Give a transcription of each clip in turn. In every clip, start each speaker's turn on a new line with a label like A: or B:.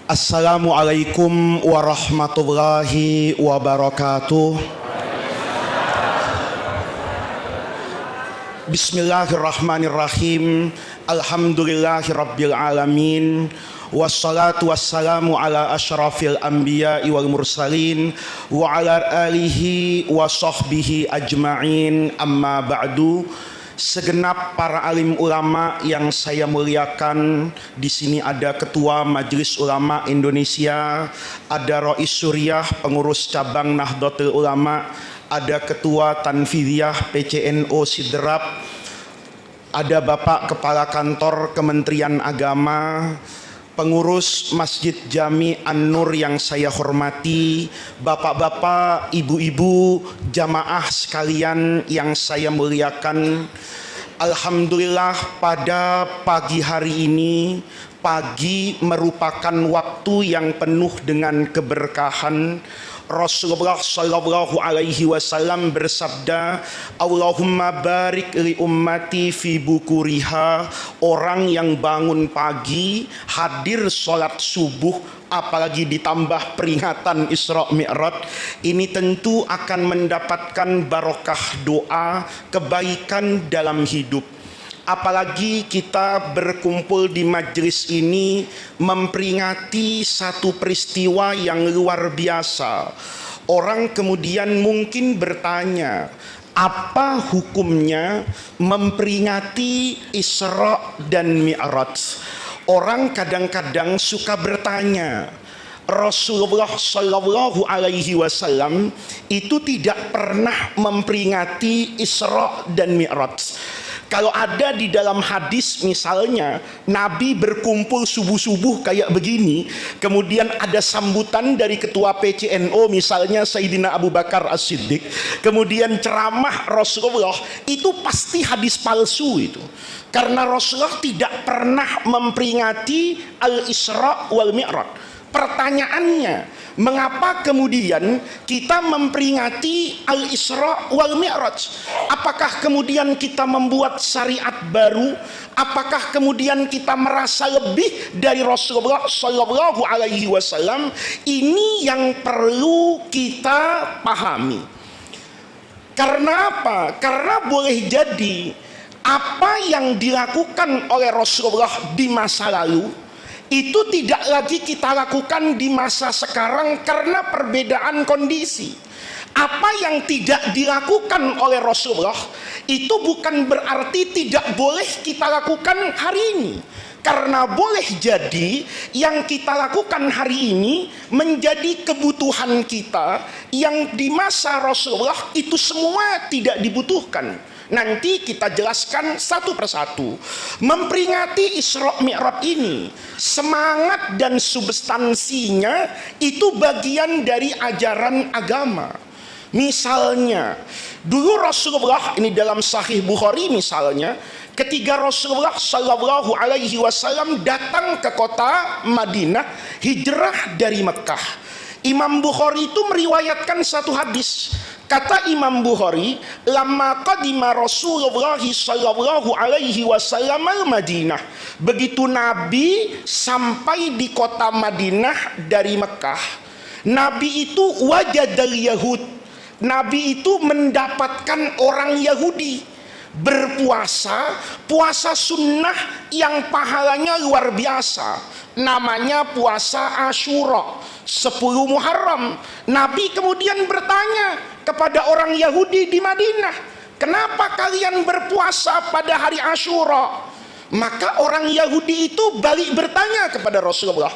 A: Assalamualaikum warahmatullahi wabarakatuh. Bismillahirrahmanirrahim. Alhamdulillahirabbil alamin. Wassalatu wassalamu ala asyrafil anbiya'i wal mursalin wa ala alihi wa sahbihi ajma'in. Amma ba'du. Segenap para alim ulama yang saya muliakan, di sini ada Ketua Majelis Ulama Indonesia, ada Rois Suriah, pengurus cabang Nahdlatul Ulama, ada Ketua Tanfidiyah PCNO Sidrap, ada Bapak Kepala Kantor Kementerian Agama, pengurus Masjid Jami An-Nur yang saya hormati, bapak-bapak, ibu-ibu, jamaah sekalian yang saya muliakan. Alhamdulillah pada pagi hari ini, pagi merupakan waktu yang penuh dengan keberkahan. Rasulullah Shallallahu Alaihi Wasallam bersabda, Allahumma barik li ummati fi bukuriha. Orang yang bangun pagi, hadir sholat subuh, apalagi ditambah peringatan Isra Mi'raj, ini tentu akan mendapatkan barokah doa, kebaikan dalam hidup. Apalagi kita berkumpul di majelis ini memperingati satu peristiwa yang luar biasa. Orang kemudian mungkin bertanya, apa hukumnya memperingati Isra dan Mi'raj? Orang kadang-kadang suka bertanya. Rasulullah Shallallahu Alaihi Wasallam itu tidak pernah memperingati Isra dan Mi'raj. Kalau ada di dalam hadis misalnya Nabi berkumpul subuh-subuh kayak begini, kemudian ada sambutan dari ketua PCNO misalnya Sayyidina Abu Bakar As-Siddiq, kemudian ceramah Rasulullah, itu pasti hadis palsu itu. Karena Rasulullah tidak pernah memperingati Al-Isra wal Mi'raj. Pertanyaannya, mengapa kemudian kita memperingati Al-Isra wal Mi'raj? Apakah kemudian kita membuat syariat baru? Apakah kemudian kita merasa lebih dari Rasulullah Shallallahu Alaihi Wasallam? Ini yang perlu kita pahami. Karena apa? Karena boleh jadi apa yang dilakukan oleh Rasulullah di masa lalu itu tidak lagi kita lakukan di masa sekarang karena perbedaan kondisi. Apa yang tidak dilakukan oleh Rasulullah itu bukan berarti tidak boleh kita lakukan hari ini. Karena boleh jadi yang kita lakukan hari ini menjadi kebutuhan kita yang di masa Rasulullah itu semua tidak dibutuhkan. Nanti kita jelaskan satu persatu. Memperingati Isra Mi'raj ini, semangat dan substansinya itu bagian dari ajaran agama. Misalnya, dulu Rasulullah, ini dalam Sahih Bukhari misalnya, ketika Rasulullah Shallallahu Alaihi Wasallam datang ke kota Madinah, hijrah dari Mekah, Imam Bukhari itu meriwayatkan satu hadis. Kata Imam Bukhari, "Lamma qadima Rasulullah sallallahu alaihi wasallam al-Madinah." Begitu Nabi sampai di kota Madinah dari Mekah, Nabi itu wajadal Yahud. Nabi itu mendapatkan orang Yahudi berpuasa, puasa sunnah yang pahalanya luar biasa. Namanya puasa Asyura, 10 Muharram. Nabi kemudian bertanya kepada orang Yahudi di Madinah, kenapa kalian berpuasa pada hari Asyura? Maka orang Yahudi itu balik bertanya kepada Rasulullah,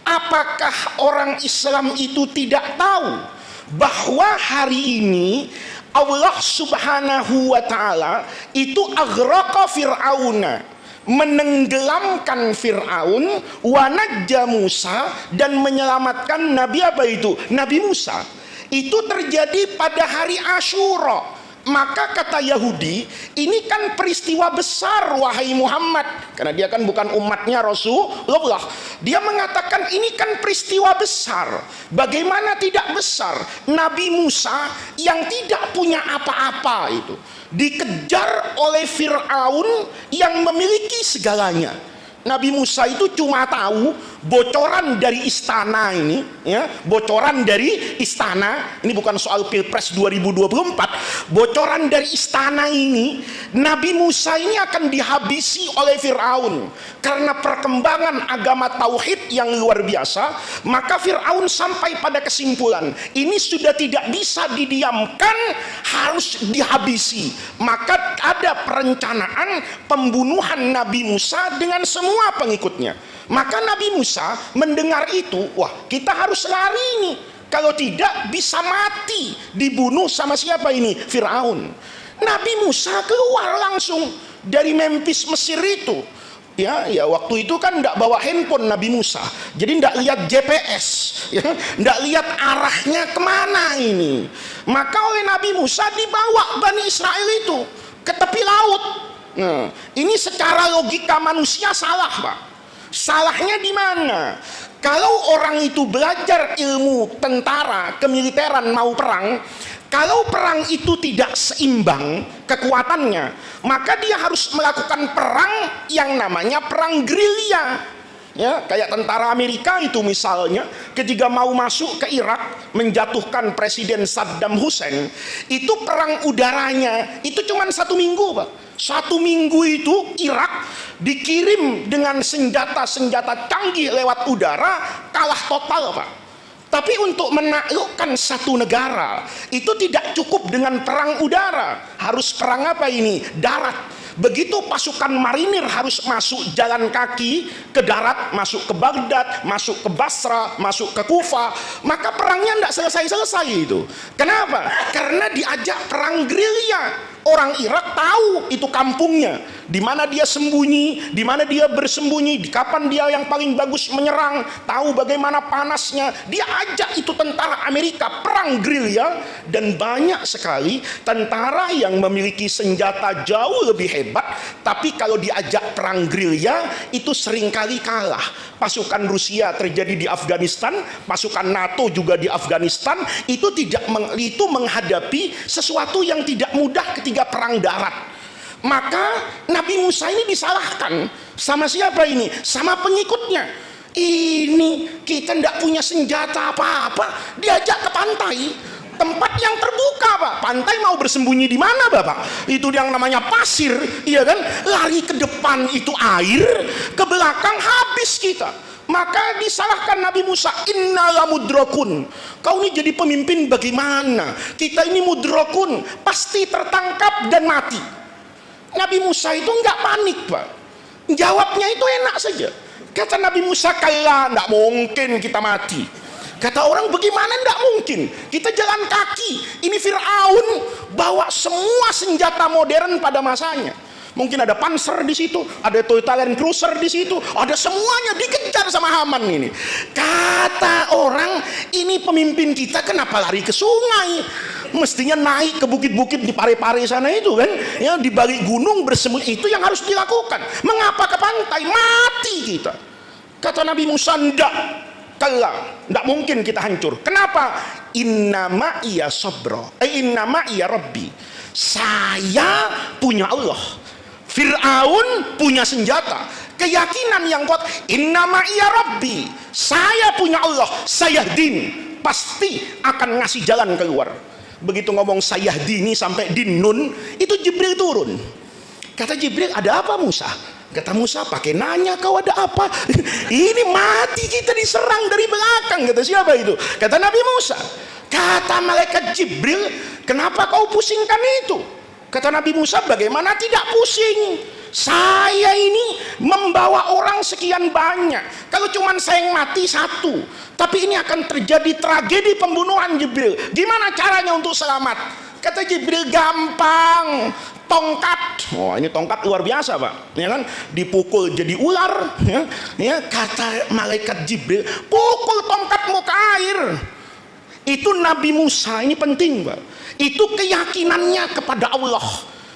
A: apakah orang Islam itu tidak tahu bahwa hari ini Allah Subhanahu wa ta'ala itu aghraqa Fir'auna, menenggelamkan Fir'aun, wa najja Musa, dan menyelamatkan Nabi apa itu? Nabi Musa. Itu terjadi pada hari Asyura. Maka kata Yahudi, ini kan peristiwa besar wahai Muhammad, karena dia kan bukan umatnya Rasulullah. Dia mengatakan ini kan peristiwa besar. Bagaimana tidak besar? Nabi Musa yang tidak punya apa-apa itu dikejar oleh Fir'aun yang memiliki segalanya. Nabi Musa itu cuma tahu bocoran dari istana ini, ya, bocoran dari istana. Ini bukan soal Pilpres 2024. Bocoran dari istana ini, Nabi Musa ini akan dihabisi oleh Firaun karena perkembangan agama tauhid yang luar biasa. Maka Firaun sampai pada kesimpulan, ini sudah tidak bisa didiamkan, harus dihabisi. Maka ada perencanaan pembunuhan Nabi Musa dengan semua pengikutnya. Maka Nabi Musa mendengar itu, wah, kita harus lari nih, kalau tidak bisa mati, dibunuh sama siapa ini? Firaun. Nabi Musa keluar langsung dari Memphis Mesir itu. Ya, waktu itu kan tidak bawa handphone Nabi Musa, jadi tidak lihat GPS, ya, tidak lihat arahnya kemana ini. Maka oleh Nabi Musa dibawa Bani Israel itu ke tepi laut. Nah, ini secara logika manusia salah, Pak. Salahnya di mana? Kalau orang itu belajar ilmu tentara, kemiliteran mau perang, kalau perang itu tidak seimbang kekuatannya, maka dia harus melakukan perang yang namanya perang gerilya. Ya, kayak tentara Amerika itu misalnya ketika mau masuk ke Irak menjatuhkan Presiden Saddam Hussein, itu perang udaranya itu cuma 1 minggu, Pak. 1 minggu itu Irak dikirim dengan senjata-senjata canggih lewat udara, kalah total, Pak. Tapi untuk menaklukkan satu negara itu tidak cukup dengan perang udara, harus perang apa ini? Darat. Begitu pasukan marinir harus masuk jalan kaki ke darat, masuk ke Baghdad, masuk ke Basra, masuk ke Kufa, maka perangnya tidak selesai-selesai itu. Kenapa? Karena diajak perang gerilya. Orang Irak tahu itu kampungnya, di mana dia sembunyi, di mana dia bersembunyi, di kapan dia yang paling bagus menyerang, tahu bagaimana panasnya. Dia ajak itu tentara Amerika perang gerilya, dan banyak sekali tentara yang memiliki senjata jauh lebih hebat, tapi kalau diajak perang gerilya itu seringkali kalah. Pasukan Rusia terjadi di Afghanistan, pasukan NATO juga di Afghanistan, itu menghadapi sesuatu yang tidak mudah ketika perang darat. Maka Nabi Musa ini disalahkan sama siapa ini? Sama pengikutnya. Ini kita tidak punya senjata apa-apa, diajak ke pantai, tempat yang terbuka, Pak. Pantai mau bersembunyi di mana, Bapak? Itu yang namanya pasir, iya kan? Lari ke depan itu air, ke belakang habis kita. Maka disalahkan Nabi Musa, innala mudrakun. Kau ini jadi pemimpin bagaimana? Kita ini mudrakun, pasti tertangkap dan mati. Nabi Musa itu enggak panik, Pak. Jawabnya itu enak saja. Kata Nabi Musa, kalla, enggak mungkin kita mati. Kata orang, bagaimana enggak mungkin? Kita jalan kaki. Ini Firaun bawa semua senjata modern pada masanya. Mungkin ada Panzer di situ, ada Toyota Land Cruiser di situ, ada semuanya, dikejar sama Haman ini. Kata orang, ini pemimpin kita kenapa lari ke sungai? Mestinya naik ke bukit-bukit di Pare-Pare sana itu kan, ya, di balik gunung bersembunyi, itu yang harus dilakukan. Mengapa ke pantai? Mati kita. Kata Nabi Musa, enggak, enggak mungkin kita hancur. Kenapa? Innama iya sabra, innama iya rabbi. Saya punya Allah. Fir'aun punya senjata, keyakinan yang kuat, innama iya rabbi, saya punya Allah, sayahdin, pasti akan ngasih jalan keluar. Begitu ngomong sayahdini sampai din nun, itu Jibril turun. Kata Jibril, ada apa Musa? Kata Musa, pakai nanya kau ada apa? Ini mati kita diserang dari belakang. Kata siapa itu? Kata Nabi Musa. Kata malaikat Jibril, kenapa kau pusingkan itu? Kata Nabi Musa, bagaimana tidak pusing? Saya ini membawa orang sekian banyak. Kalau cuma saya yang mati satu, tapi ini akan terjadi tragedi pembunuhan Jibril. Gimana caranya untuk selamat? Kata Jibril, gampang. Tongkat. Oh, ini tongkat luar biasa, Pak. Ya kan? Dipukul jadi ular. Ya, kata malaikat Jibril, pukul tongkatmu ke air. Itu Nabi Musa, ini penting, Pak. Itu keyakinannya kepada Allah.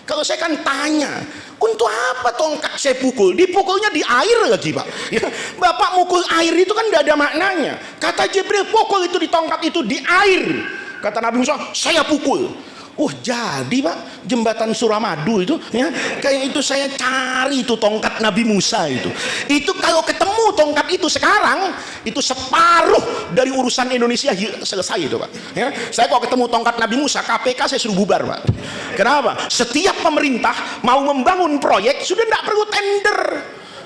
A: Kalau saya kan tanya, untuk apa tongkat saya pukul? Dipukulnya di air lagi, Pak. Ya, Bapak mukul air itu kan tidak ada maknanya. Kata Jibril, pukul itu di tongkat itu di air. Kata Nabi Musa, saya pukul. Oh jadi Pak, jembatan Suramadu itu ya, kayak itu saya cari itu tongkat Nabi Musa itu. Itu kalau ketemu tongkat itu sekarang, itu separuh dari urusan Indonesia selesai itu Pak. Ya, saya kalau ketemu tongkat Nabi Musa, KPK saya suruh bubar Pak. Kenapa? Setiap pemerintah mau membangun proyek sudah tidak perlu tender.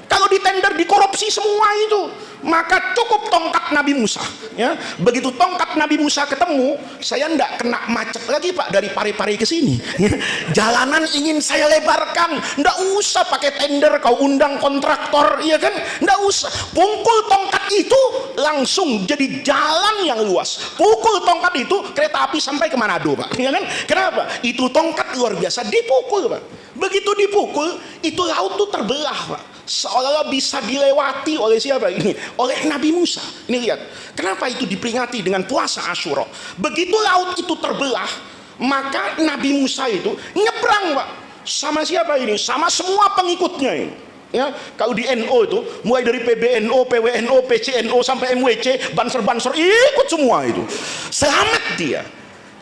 A: Kalau di tender dikorupsi semua itu, maka cukup tongkat Nabi Musa. Ya, begitu tongkat Nabi Musa ketemu, saya ndak kena macet lagi Pak dari Parepare ke sini. Ya, jalanan ingin saya lebarkan, ndak usah pakai tender, kau undang kontraktor, ya kan? Ndak usah. Pukul tongkat itu langsung jadi jalan yang luas. Pukul tongkat itu kereta api sampai ke Manado Pak. Ya kan? Kenapa? Itu tongkat luar biasa dipukul Pak. Begitu dipukul, itu laut tuh terbelah Pak. Seolah-olah bisa dilewati oleh siapa ini? Oleh Nabi Musa. Ini lihat, kenapa itu diperingati dengan puasa Asyura? Begitu laut itu terbelah, maka Nabi Musa itu nyebrang Pak. Sama siapa ini? Sama semua pengikutnya ini. Ya, kalau di NO itu mulai dari PBNO, PWNO, PCNO sampai MWC, banser-banser ikut semua itu. Selamat dia.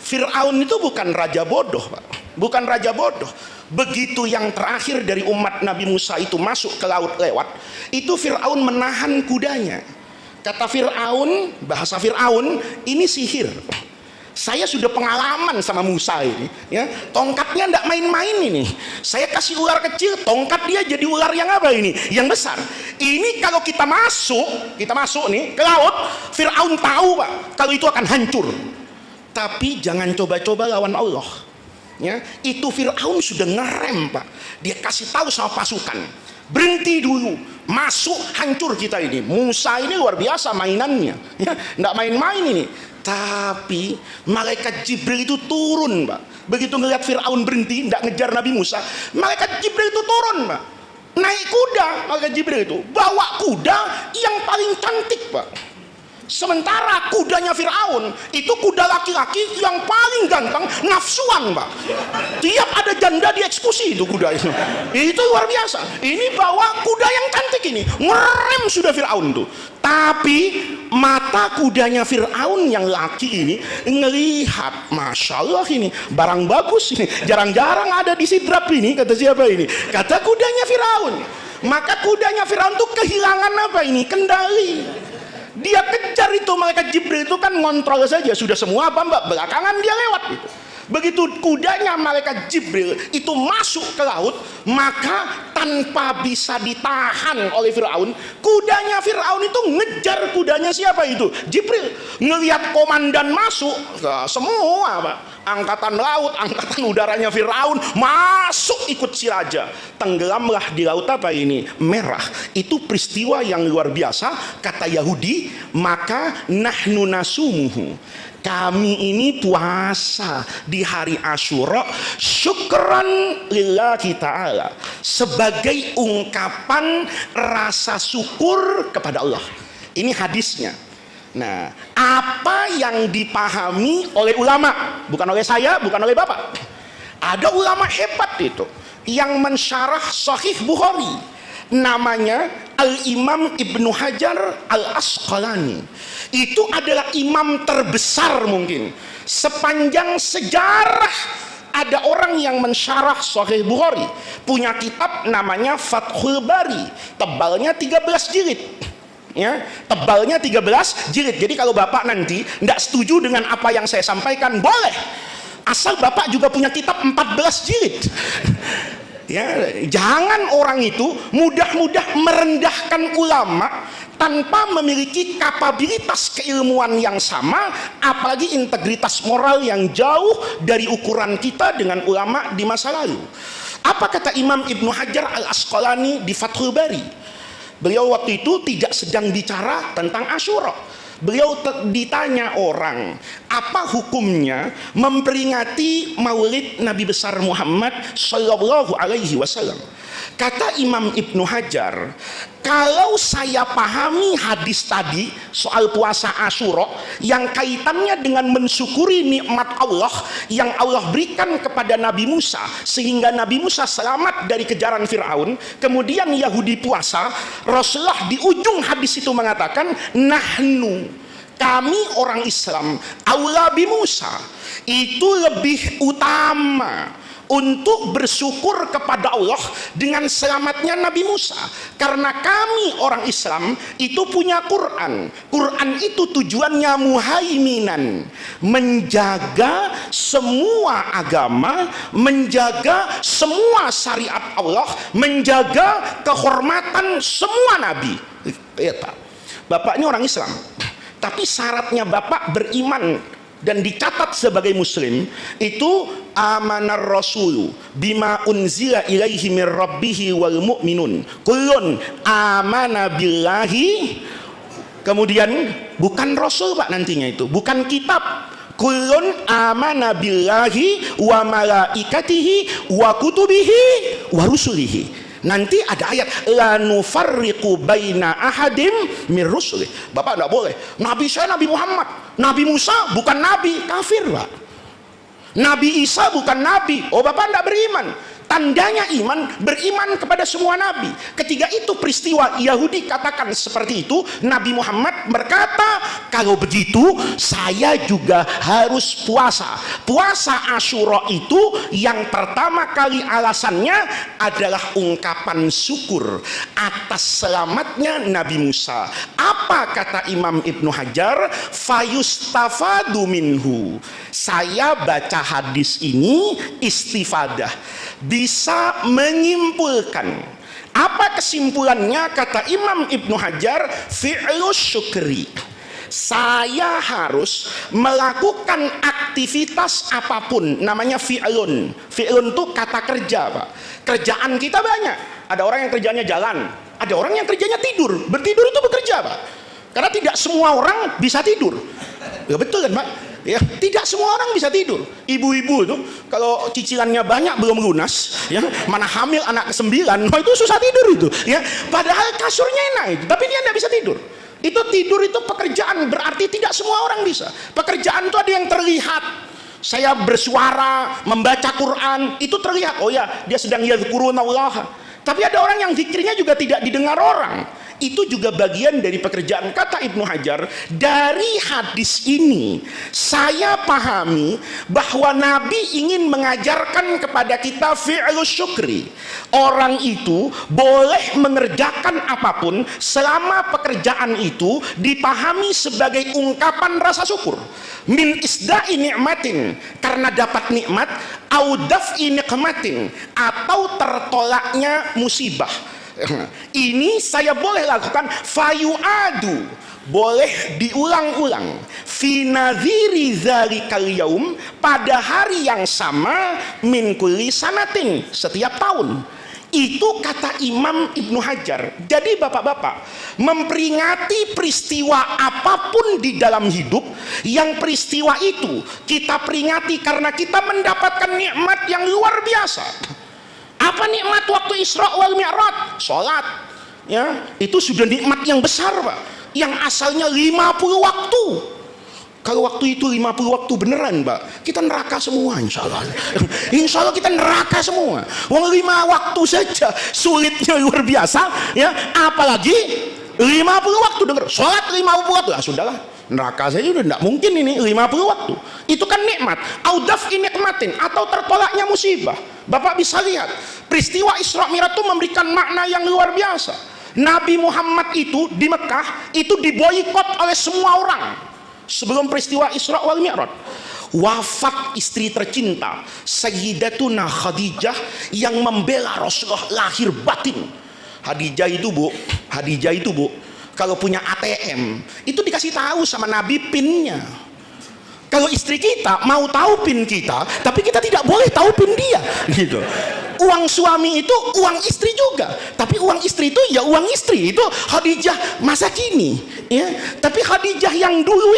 A: Fir'aun itu bukan raja bodoh Pak. Bukan raja bodoh. Begitu yang terakhir dari umat Nabi Musa itu masuk ke laut lewat, itu Fir'aun menahan kudanya. Kata Fir'aun, bahasa Fir'aun, ini sihir. Saya sudah pengalaman sama Musa ini, ya. Tongkatnya tidak main-main ini. Saya kasih ular kecil, tongkat dia jadi ular yang apa ini? Yang besar. Ini kalau kita masuk nih ke laut, Fir'aun tahu Pak, kalau itu akan hancur. Tapi jangan coba-coba lawan Allah. Ya, itu Fir'aun sudah ngerem Pak. Dia kasih tahu sama pasukan, berhenti dulu, masuk hancur kita ini. Musa ini luar biasa mainannya, ya, nggak main-main ini. Tapi malaikat Jibril itu turun Pak. Begitu ngelihat Fir'aun berhenti, nggak ngejar Nabi Musa, malaikat Jibril itu turun Pak. Naik kuda, malaikat Jibril itu bawa kuda yang paling cantik Pak. Sementara kudanya Fir'aun itu kuda laki-laki yang paling ganteng, nafsuan Pak. Tiap ada janda dieksekusi itu kuda itu. Itu luar biasa. Ini bawa kuda yang cantik ini, ngerem sudah Fir'aun tuh. Tapi mata kudanya Fir'aun yang laki ini ngelihat, Masya Allah ini barang bagus ini, jarang-jarang ada di Sidrap ini. Kata siapa ini? Kata kudanya Fir'aun. Maka kudanya Fir'aun tuh kehilangan apa ini? Kendali. Dia kejar itu, malaikat Jibril itu kan ngontrol saja, sudah semua apa Mbak, belakangan dia lewat gitu. Begitu kudanya malaikat Jibril itu masuk ke laut, maka tanpa bisa ditahan oleh Fir'aun, kudanya Fir'aun itu ngejar kudanya siapa itu? Jibril. Ngelihat komandan masuk, semua Pak, angkatan laut, angkatan udaranya Fir'aun masuk ikut si raja. Tenggelamlah di laut apa ini? Merah. Itu peristiwa yang luar biasa. Kata Yahudi, maka nahnu nasumuhu, kami ini puasa di hari Asyura syukran lillahi ta'ala, sebagai ungkapan rasa syukur kepada Allah. Ini hadisnya. Nah, apa yang dipahami oleh ulama, bukan oleh saya, bukan oleh Bapak. Ada ulama hebat itu yang mensyarah Sahih Bukhari. Namanya Al-Imam Ibnu Hajar Al-Asqalani. Itu adalah imam terbesar mungkin sepanjang sejarah. Ada orang yang mensyarah Sahih Bukhari, punya kitab namanya Fathul Bari, tebalnya 13 jilid. Ya, tebalnya 13 jilid. Jadi kalau Bapak nanti tidak setuju dengan apa yang saya sampaikan, boleh, asal Bapak juga punya kitab 14 jilid. Ya, jangan orang itu mudah-mudah merendahkan ulama tanpa memiliki kapabilitas keilmuan yang sama, apalagi integritas moral yang jauh dari ukuran kita dengan ulama di masa lalu. Apa kata Imam Ibnu Hajar Al-Asqalani di Fathul Bari? Beliau waktu itu tidak sedang bicara tentang Asyura. Beliau ditanya orang, apa hukumnya memperingati Maulid Nabi besar Muhammad sallallahu alaihi wasallam? Kata Imam Ibnu Hajar, kalau saya pahami hadis tadi soal puasa Asyura yang kaitannya dengan mensyukuri nikmat Allah yang Allah berikan kepada Nabi Musa sehingga Nabi Musa selamat dari kejaran Fir'aun, kemudian Yahudi puasa, Rasulullah di ujung hadis itu mengatakan, nahnu, kami orang Islam aula bi Musa, itu lebih utama untuk bersyukur kepada Allah dengan selamatnya Nabi Musa, karena kami orang Islam itu punya Quran. Quran itu tujuannya muhaiminan, menjaga semua agama, menjaga semua syariat Allah, menjaga kehormatan semua nabi. Ya, Pak. Bapak ini orang Islam, tapi syaratnya Bapak beriman dan dicatat sebagai muslim itu amanar rasulu bima unzila ilaihi mir rabbihi wal mu'minun kullun amana billahi, kemudian bukan rasul Pak, nantinya itu bukan kitab, kullun amana billahi wa malaikatihi wa kutubihi wa rusulihi. Nanti ada ayat la nufarriqu baina ahadim mir rusuli. Bapak enggak boleh, nabi saya Nabi Muhammad, Nabi Musa bukan nabi, kafir Pak. Nabi Isa bukan nabi, oh Bapak enggak beriman. Tandanya iman, beriman kepada semua nabi. Ketika itu peristiwa Yahudi katakan seperti itu, Nabi Muhammad berkata, kalau begitu saya juga harus puasa. Puasa Asyura itu yang pertama kali alasannya adalah ungkapan syukur atas selamatnya Nabi Musa. Apa kata Imam Ibnu Hajar? Fayustafadu minhu. Saya baca hadis ini istifadah, bisa menyimpulkan. Apa kesimpulannya? Kata Imam Ibnu Hajar, fi'lus syukri, saya harus melakukan aktivitas apapun, namanya fi'lun. Fi'lun itu kata kerja Pak. Kerjaan kita banyak, ada orang yang kerjanya jalan, ada orang yang kerjanya tidur. Bertidur itu bekerja Pak, karena tidak semua orang bisa tidur. Ya betul kan Pak? Ya, tidak semua orang bisa tidur. Ibu-ibu itu kalau cicilannya banyak belum lunas, ya, mana hamil anak ke-9, oh itu susah tidur itu, ya. Padahal kasurnya enak itu, tapi dia tidak bisa tidur. Itu tidur itu pekerjaan, berarti tidak semua orang bisa. Pekerjaan itu ada yang terlihat. Saya bersuara, membaca Quran, itu terlihat. Oh ya, dia sedang yadhkurunallaha. Tapi ada orang yang zikirnya juga tidak didengar orang. Itu juga bagian dari pekerjaan. Kata Ibnu Hajar, dari hadis ini saya pahami bahwa Nabi ingin mengajarkan kepada kita fi'lus syukri. Orang itu boleh mengerjakan apapun selama pekerjaan itu dipahami sebagai ungkapan rasa syukur. Min isda'i ni'matin, karena dapat nikmat, au daf'i niqmatin, atau tertolaknya musibah. Ini saya boleh lakukan, fayu'adu, boleh diulang-ulang, fi nadhiri dzalikal yaum, pada hari yang sama, min kulli sanatin, setiap tahun. Itu kata Imam Ibnu Hajar. Jadi bapak-bapak, memperingati peristiwa apapun di dalam hidup, yang peristiwa itu kita peringati karena kita mendapatkan nikmat yang luar biasa. Apa nikmat waktu Isra wal Mi'raj? Sholat, ya, itu sudah nikmat yang besar Pak, yang asalnya 50 waktu. Kalau waktu itu 50 waktu beneran Pak, kita neraka semua insya Allah. Insya Allah kita neraka semua. Wong 5 waktu saja sulitnya luar biasa, ya, apalagi 50 waktu. Dengar, sholat 50 waktu, ah sudahlah, neraka saja udah tidak mungkin ini 50 waktu. Itu kan nikmat. Audaf inikmatin, atau tertolaknya musibah. Bapak bisa lihat peristiwa Isra Mi'raj itu memberikan makna yang luar biasa. Nabi Muhammad itu di Mekah itu diboikot oleh semua orang sebelum peristiwa Isra wal Mi'raj. Wafat istri tercinta Sayyidatuna Khadijah yang membela Rasulullah lahir batin. Khadijah itu bu, kalau punya ATM itu dikasih tahu sama Nabi pinnya. Kalau istri kita mau tahu pin kita, tapi kita tidak boleh tahu pin dia, gitu. Uang suami itu uang istri juga, tapi uang istri itu ya uang istri. Itu Khadijah masa kini, ya. Tapi Khadijah yang dulu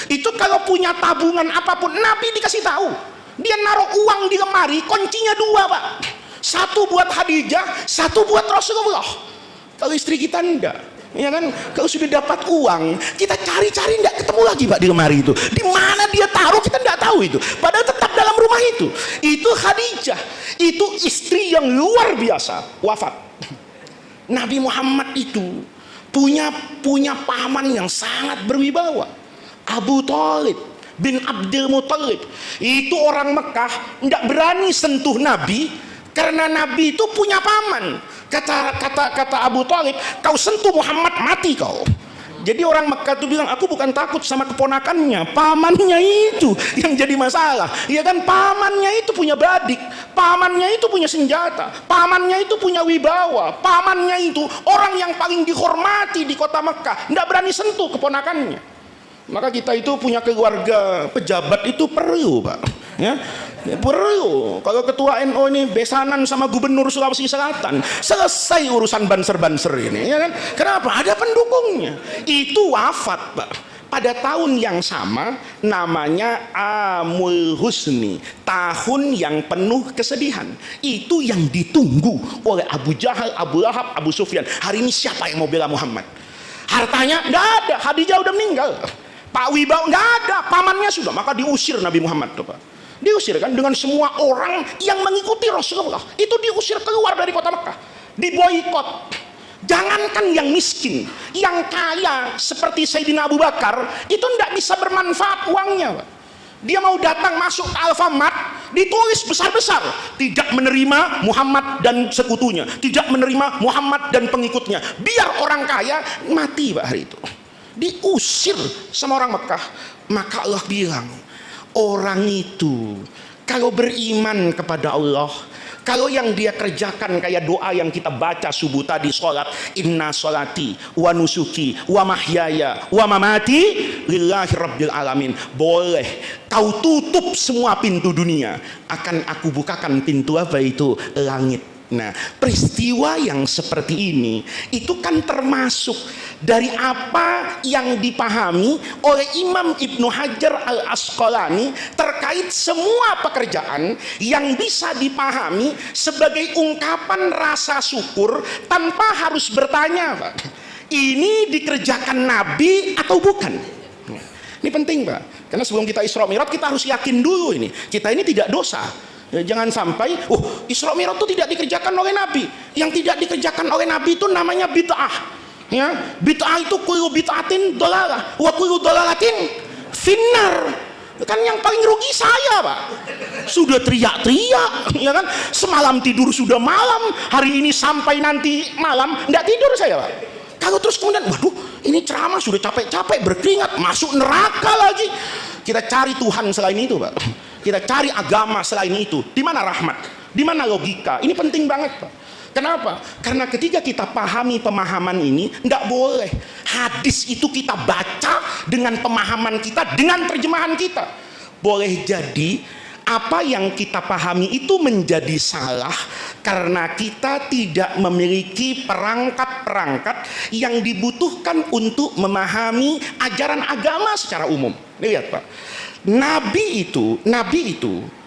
A: itu kalau punya tabungan apapun, Nabi dikasih tahu. Dia naruh uang di lemari, kuncinya 2 Pak. Satu buat Khadijah, satu buat Rasulullah. Kalau istri kita enggak. Ya kan, kalau sudah dapat uang kita cari-cari tidak ketemu lagi Pak di lemari itu. Di mana dia taruh kita tidak tahu itu. Padahal tetap dalam rumah itu. Itu Khadijah, itu istri yang luar biasa wafat. Nabi Muhammad itu punya paman yang sangat berwibawa. Abu Thalib bin Abdul Muthalib. Itu orang Mekah tidak berani sentuh Nabi karena Nabi itu punya paman. Kata Abu Thalib, kau sentuh Muhammad mati kau. Jadi orang Mekah itu bilang, aku bukan takut sama keponakannya, pamannya itu yang jadi masalah. Ya kan, pamannya itu punya badik, pamannya itu punya senjata, pamannya itu punya wibawa, pamannya itu orang yang paling dihormati di kota Mekah, tidak berani sentuh keponakannya. Maka kita itu punya keluarga pejabat itu perlu, Pak, ya, perlu. Kalau ketua NU ini besanan sama gubernur Sulawesi Selatan, selesai urusan banser-banser ini, ya kan? Kenapa? Ada pendukungnya. Itu wafat, Pak, pada tahun yang sama, namanya Amul Husni, tahun yang penuh kesedihan. Itu yang ditunggu oleh Abu Jahal, Abu Lahab, Abu Sufyan. Hari ini siapa yang mau bela Muhammad? Hartanya nggak ada, Khadijah udah meninggal, Pak Wibawa nggak ada, pamannya sudah. Maka diusir Nabi Muhammad tuh, Pak. Diusir kan, dengan semua orang yang mengikuti Rasulullah itu diusir keluar dari kota Mekah, diboikot. Jangankan yang miskin, yang kaya seperti Sayyidina Abu Bakar itu tidak bisa bermanfaat uangnya, Pak. Dia mau datang masuk ke Alfamart, ditulis besar-besar, tidak menerima Muhammad dan sekutunya, tidak menerima Muhammad dan pengikutnya. Biar orang kaya mati, Pak, hari itu. Diusir sama orang Mekah. Maka Allah bilang, orang itu kalau beriman kepada Allah, kalau yang dia kerjakan kayak doa yang kita baca subuh tadi, sholat, inna sholati wa nusuki wa mahyaya wa mamati lillahi rabbil alamin, boleh kau tutup semua pintu dunia, akan aku bukakan pintu apa itu? Langit. Nah, peristiwa yang seperti ini itu kan termasuk dari apa yang dipahami oleh Imam Ibnu Hajar Al-Asqalani terkait semua pekerjaan yang bisa dipahami sebagai ungkapan rasa syukur tanpa harus bertanya, Pak, ini dikerjakan Nabi atau bukan? Ini penting, Pak, karena sebelum kita Isra Mi'raj kita harus yakin dulu ini kita ini tidak dosa. Ya, jangan sampai Isra Mi'raj itu tidak dikerjakan oleh Nabi. Yang tidak dikerjakan oleh Nabi itu namanya bid'ah. Ya, bid'ah itu kullu bid'atin dhalalah wa kullu dhalalatin finnar. Kan yang paling rugi saya, Pak. Sudah teriak-teriak, ya kan? Semalam tidur sudah malam, hari ini sampai nanti malam enggak tidur saya, Pak. Kalau terus kemudian, waduh, ini ceramah sudah capek-capek berkeringat, masuk neraka lagi. Kita cari Tuhan selain itu, Pak. Kita cari agama selain itu. Di mana rahmat? Di mana logika? Ini penting banget, Pak. Kenapa? Karena ketika kita pahami pemahaman ini, tidak boleh hadis itu kita baca dengan pemahaman kita, dengan terjemahan kita. Boleh jadi apa yang kita pahami itu menjadi salah karena kita tidak memiliki perangkat-perangkat yang dibutuhkan untuk memahami ajaran agama secara umum. Lihat, Pak. Nabi itu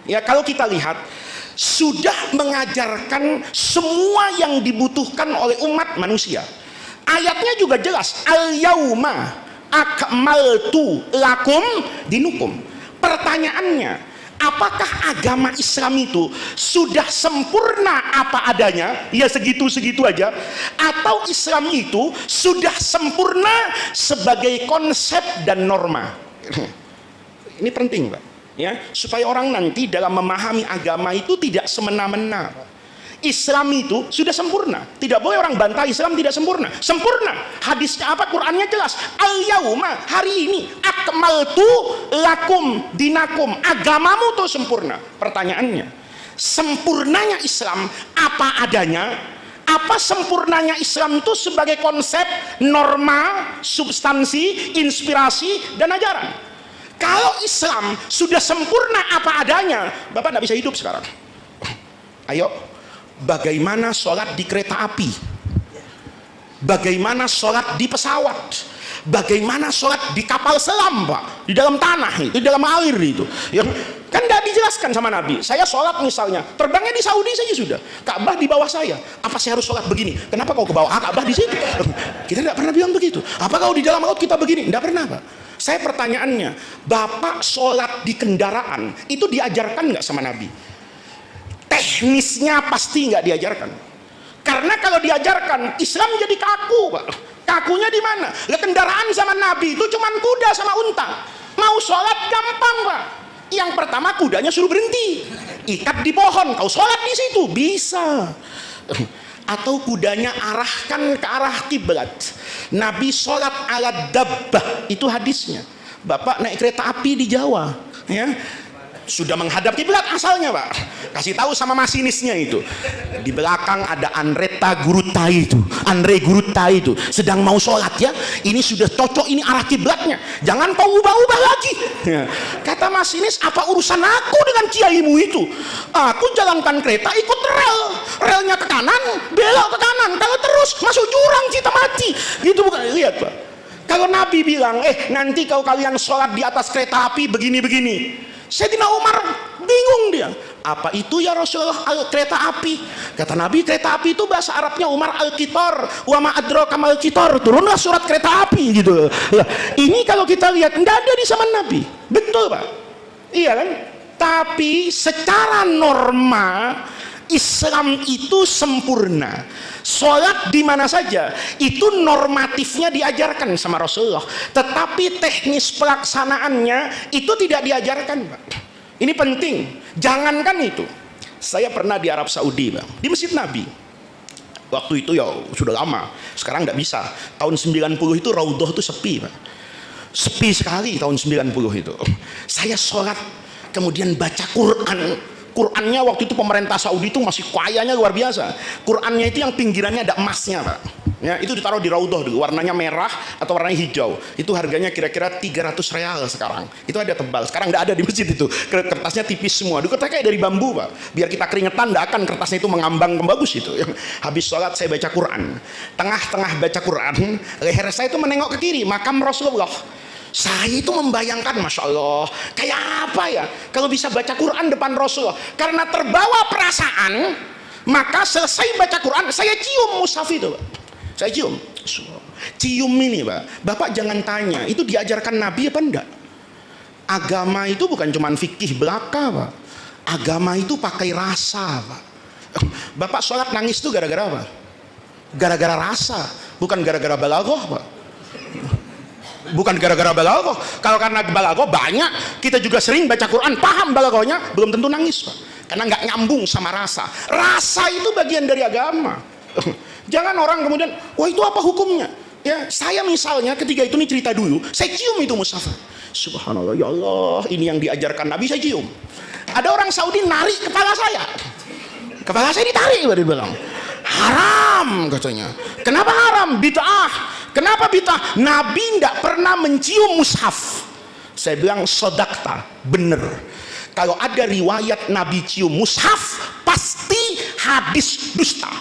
A: ya, kalau kita lihat sudah mengajarkan semua yang dibutuhkan oleh umat manusia. Ayatnya juga jelas, al-yauma akmaltu lakum dinukum. Pertanyaannya, apakah agama Islam itu sudah sempurna apa adanya, ya segitu-segitu aja, atau Islam itu sudah sempurna sebagai konsep dan norma? Ini penting, Pak, ya, supaya orang nanti dalam memahami agama itu tidak semena-mena. Islam itu sudah sempurna, tidak boleh orang bantah Islam tidak sempurna. Sempurna, hadisnya apa? Qurannya jelas, al-yauma, hari ini, akmaltu lakum dinakum, agamamu tuh sempurna. Pertanyaannya, sempurnanya Islam apa adanya? Apa sempurnanya Islam itu sebagai konsep, norma, substansi, inspirasi, dan ajaran? Kalau Islam sudah sempurna apa adanya, Bapak tidak bisa hidup sekarang. Ayo, bagaimana sholat di kereta api? Bagaimana sholat di pesawat? Bagaimana sholat di kapal selam, Pak? Di dalam tanah, di dalam air itu. Ya, kan tidak dijelaskan sama Nabi. Saya sholat misalnya, terbangnya di Saudi saja sudah. Ka'bah di bawah saya. Apa saya harus sholat begini? Kenapa kau ke bawah? Ka'bah di situ. Kita tidak pernah bilang begitu. Apa kau di dalam laut kita begini? Tidak pernah, Pak. Saya pertanyaannya, Bapak sholat di kendaraan itu diajarkan nggak sama Nabi? Teknisnya pasti nggak diajarkan. Karena kalau diajarkan, Islam jadi kaku, Pak. Kakunya di mana? Lah, kendaraan zaman Nabi itu cuma kuda sama unta. Mau sholat gampang Pak. Yang pertama kudanya suruh berhenti, ikat di pohon, kau sholat di situ bisa. Atau kudanya arahkan ke arah kiblat. Nabi sholat ala dabbah, itu hadisnya. Bapak naik kereta api di Jawa, ya, sudah menghadap kiblat asalnya Pak, kasih tahu sama masinisnya itu, di belakang ada Andreta Gurutai itu, Andre Gurutai itu sedang mau sholat ya, ini sudah cocok, ini arah kiblatnya, jangan kau ubah-ubah lagi ya. Kata masinis, apa urusan aku dengan kiaimu itu? Aku jalankan kereta ikut relnya ke kanan, belok ke kanan, kalau terus masuk jurang kita mati gitu. Bukan, lihat Pak, kalau Nabi bilang nanti kalau kalian sholat di atas kereta api begini-begini, Sayyidina Umar bingung dia, apa itu ya Rasulullah kereta api? Kata Nabi, kereta api itu bahasa Arabnya Umar al-Qitar, wa ma adraka mal qitar, turunlah surat kereta api gitu. Ya, ini kalau kita lihat nggak ada di zaman Nabi, betul Pak? Iya kan? Tapi secara norma Islam itu sempurna. Sholat di mana saja itu normatifnya diajarkan sama Rasulullah, tetapi teknis pelaksanaannya itu tidak diajarkan Pak. Ini penting. Jangankan itu, saya pernah di Arab Saudi Pak, di Masjid Nabi. Waktu itu ya sudah lama, sekarang nggak bisa. Tahun 90 itu Raudhah itu sepi Pak, sepi sekali tahun 90 itu. Saya sholat kemudian baca Quran. Qurannya waktu itu pemerintah Saudi itu masih kayanya luar biasa. Qurannya itu yang pinggirannya ada emasnya Pak, ya, itu ditaruh di Raudhah dulu, warnanya merah atau warnanya hijau. Itu harganya kira-kira 300 real sekarang. Itu ada tebal, sekarang nggak ada di masjid itu. Kertasnya tipis semua. Dulu kertasnya kayak dari bambu Pak, biar kita keringetan nggak akan kertasnya itu mengambang bagus itu. Habis sholat saya baca Quran, tengah-tengah baca Quran, leher saya itu menengok ke kiri, makam Rasulullah. Saya itu membayangkan, Masya Allah, kayak apa ya kalau bisa baca Quran depan Rasulullah. Karena terbawa perasaan, maka selesai baca Quran saya cium mushaf itu Pak. Saya cium ini Pak. Bapak jangan tanya itu diajarkan Nabi apa enggak. Agama itu bukan cuma fikih belaka Pak, agama itu pakai rasa Pak. Bapak sholat nangis itu gara-gara apa? Gara-gara rasa, bukan gara-gara balaghah Pak. Bukan gara-gara balaghah. Kalau karena balaghah banyak, kita juga sering baca Quran paham balaghahnya, belum tentu nangis Pak, karena nggak nyambung sama rasa. Rasa itu bagian dari agama. Jangan orang kemudian, wah itu apa hukumnya ya. Saya misalnya ketika itu nih cerita dulu, saya cium itu mushaf, subhanallah, ya Allah, ini yang diajarkan Nabi, saya cium. Ada orang Saudi narik kepala saya ditarik, dia bilang haram katanya. Kenapa haram? Bid'ah. Kenapa bid'ah? Nabi tidak pernah mencium mushaf. Saya bilang sodakta, bener. Kalau ada riwayat Nabi cium mushaf, pasti hadis dusta.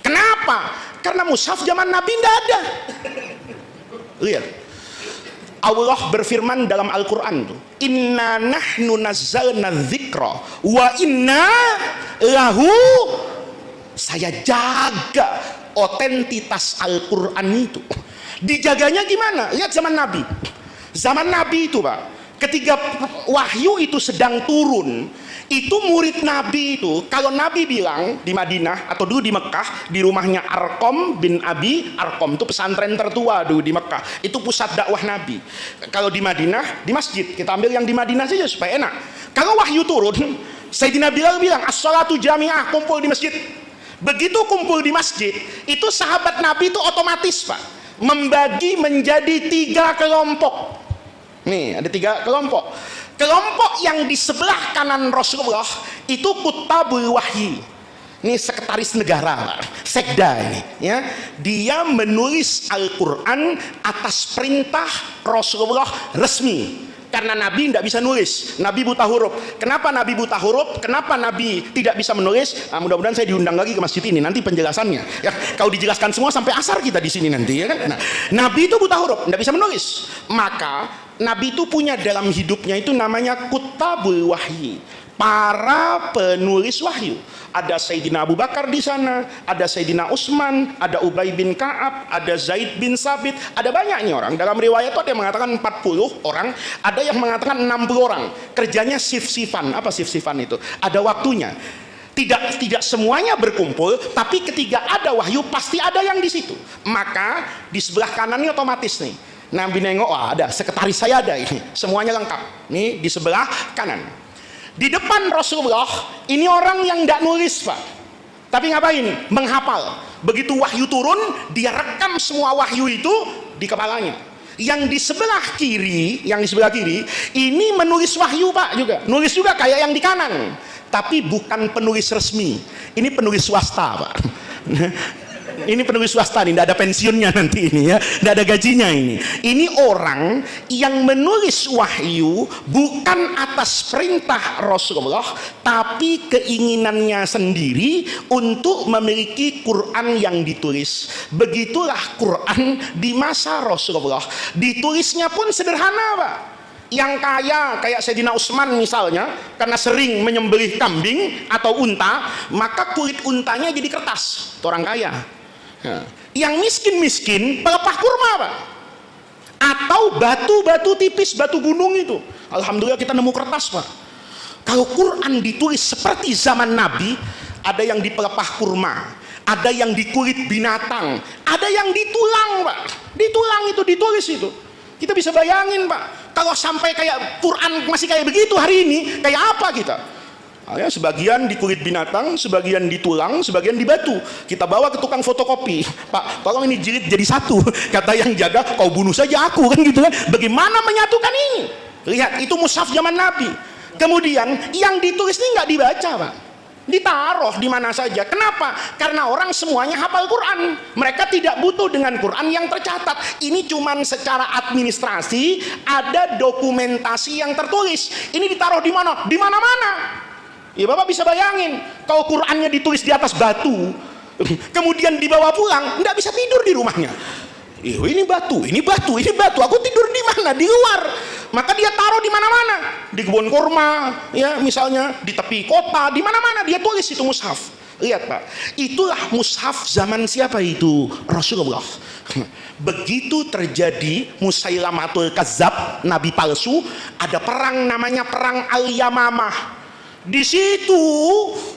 A: Kenapa? Karena mushaf zaman Nabi tidak ada. Lihat, Allah berfirman dalam Al-Quran tuh, inna nahnu nazzalna dzikra wa inna lahu. Saya jaga otentitas Al-Quran itu. Dijaganya gimana? Lihat zaman Nabi. Zaman Nabi itu Pak, ketika wahyu itu sedang turun, itu murid Nabi itu, kalau Nabi bilang di Madinah atau dulu di Mekah, di rumahnya Arqam bin Abi Arqam, itu pesantren tertua dulu di Mekah, itu pusat dakwah Nabi. Kalau di Madinah, di masjid, kita ambil yang di Madinah saja supaya enak. Kalau wahyu turun, Sayyidina Bilal bilang as-salatu jami'ah, kumpul di masjid. Begitu kumpul di masjid, itu sahabat Nabi itu otomatis Pak membagi menjadi 3 kelompok. Nih ada 3 kelompok. Kelompok yang di sebelah kanan Rasulullah itu kutabul wahyi. Ini sekretaris negara, sekda ini, ya. Dia menulis Al-Quran atas perintah Rasulullah resmi. Karena Nabi tidak bisa nulis, Nabi buta huruf. Kenapa Nabi buta huruf? Kenapa Nabi tidak bisa menulis? Nah, mudah-mudahan saya diundang lagi ke masjid ini nanti penjelasannya. Ya, kau dijelaskan semua sampai asar kita di sini nanti, ya kan? Nah, Nabi itu buta huruf, tidak bisa menulis. Maka Nabi itu punya dalam hidupnya itu namanya kutabul wahyi, para penulis wahyu. Ada Sayyidina Abu Bakar di sana, ada Sayyidina Utsman, ada Ubay bin Ka'ab, ada Zaid bin Sabit, ada banyaknya orang. Dalam riwayat itu ada yang mengatakan 40 orang, ada yang mengatakan 60 orang. Kerjanya sif-sifan. Apa sif-sifan itu? Ada waktunya. Tidak semuanya berkumpul, tapi ketika ada wahyu pasti ada yang di situ. Maka di sebelah kanan ini otomatis nih. Nabi nengok, wah ada, sekretaris saya ada ini, semuanya lengkap. Nih di sebelah kanan. Di depan Rasulullah, ini orang yang tidak nulis Pak. Tapi ngapain? Menghafal. Begitu wahyu turun, dia rekam semua wahyu itu di kepalanya. Yang di sebelah kiri, ini menulis wahyu Pak juga. Nulis juga kayak yang di kanan. Tapi bukan penulis resmi. Ini penulis swasta Pak. Ini penulis swasta nih, tidak ada pensiunnya nanti ini ya, tidak ada gajinya ini. Ini orang yang menulis wahyu bukan atas perintah Rasulullah, tapi keinginannya sendiri untuk memiliki Quran yang ditulis. Begitulah Quran di masa Rasulullah. Ditulisnya pun sederhana Pak. Yang kaya kayak Sayyidina Utsman misalnya, karena sering menyembelih kambing atau unta, maka kulit untanya jadi kertas. Itu orang kaya. Yang miskin-miskin pelepah kurma Pak, atau batu-batu tipis, batu gunung itu. Alhamdulillah kita nemu kertas Pak. Kalau Quran ditulis seperti zaman Nabi, ada yang di pelepah kurma, ada yang di kulit binatang, ada yang di tulang Pak. Di tulang itu ditulis itu. Kita bisa bayangin Pak, kalau sampai kayak Quran masih kayak begitu hari ini, kayak apa kita? Ya, sebagian di kulit binatang, sebagian di tulang, sebagian di batu. Kita bawa ke tukang fotokopi. Pak, tolong ini jilid jadi satu. Kata yang jaga, kau bunuh saja aku kan gitu kan. Bagaimana menyatukan ini? Lihat, itu mushaf zaman Nabi. Kemudian yang ditulis ini nggak dibaca Pak. Ditaruh di mana saja. Kenapa? Karena orang semuanya hafal Quran. Mereka tidak butuh dengan Quran yang tercatat. Ini cuman secara administrasi ada dokumentasi yang tertulis. Ini ditaruh di mana? Di mana-mana. Ya Bapak bisa bayangin, kalau Qurannya ditulis di atas batu, kemudian dibawa pulang, nggak bisa tidur di rumahnya. Ini batu, aku tidur di mana? Di luar. Maka dia taruh di mana-mana, di kebun kurma, ya misalnya di tepi kota, di mana-mana dia tulis itu mushaf. Lihat Pak, itulah mushaf zaman siapa itu? Rasulullah. Begitu terjadi Musailamatul Kazzab, nabi palsu, ada perang namanya perang Al-Yamamah. Di situ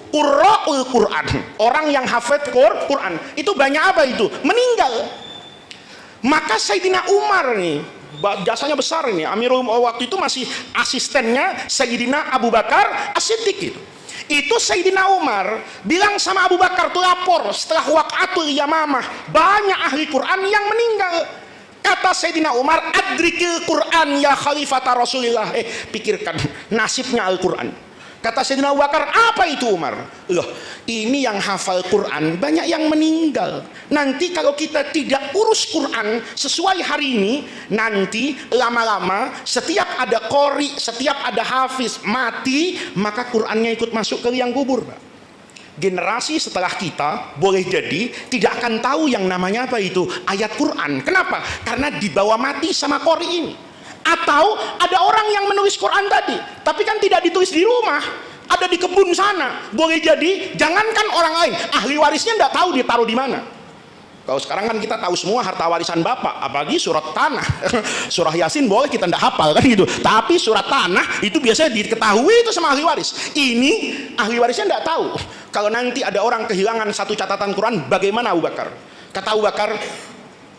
A: qurra'ul Quran, orang yang hafid Quran, itu banyak apa itu? Meninggal. Maka Sayyidina Umar nih, jasanya besar ini, Amirul waktu itu masih asistennya Sayyidina Abu Bakar As-Siddiq itu. Itu Sayyidina Umar bilang sama Abu Bakar tuh lapor setelah waqatul Yamamah, banyak ahli Quran yang meninggal. Kata Sayyidina Umar, adrikil Quran ya khalifata Rasulillah. Pikirkan nasibnya Al-Quran. Kata Sayyidina Abu Bakar, apa itu Umar? Loh, ini yang hafal Quran banyak yang meninggal. Nanti kalau kita tidak urus Quran sesuai hari ini, nanti lama-lama setiap ada qori, setiap ada hafiz mati, maka Qurannya ikut masuk ke liang kubur Pak. Generasi setelah kita boleh jadi tidak akan tahu yang namanya apa itu ayat Quran. Kenapa? Karena dibawa mati sama qori ini. Atau ada orang yang menulis Quran tadi, tapi kan tidak ditulis di rumah, ada di kebun sana. Boleh jadi, jangankan orang lain, ahli warisnya tidak tahu dia taruh di mana. Kalau sekarang kan kita tahu semua harta warisan bapak, apalagi surat tanah. Surah Yasin boleh kita tidak hafal kan gitu, tapi surat tanah itu biasanya diketahui itu sama ahli waris. Ini ahli warisnya tidak tahu. Kalau nanti ada orang kehilangan satu catatan Quran, bagaimana Abu Bakar? Kata Abu Bakar,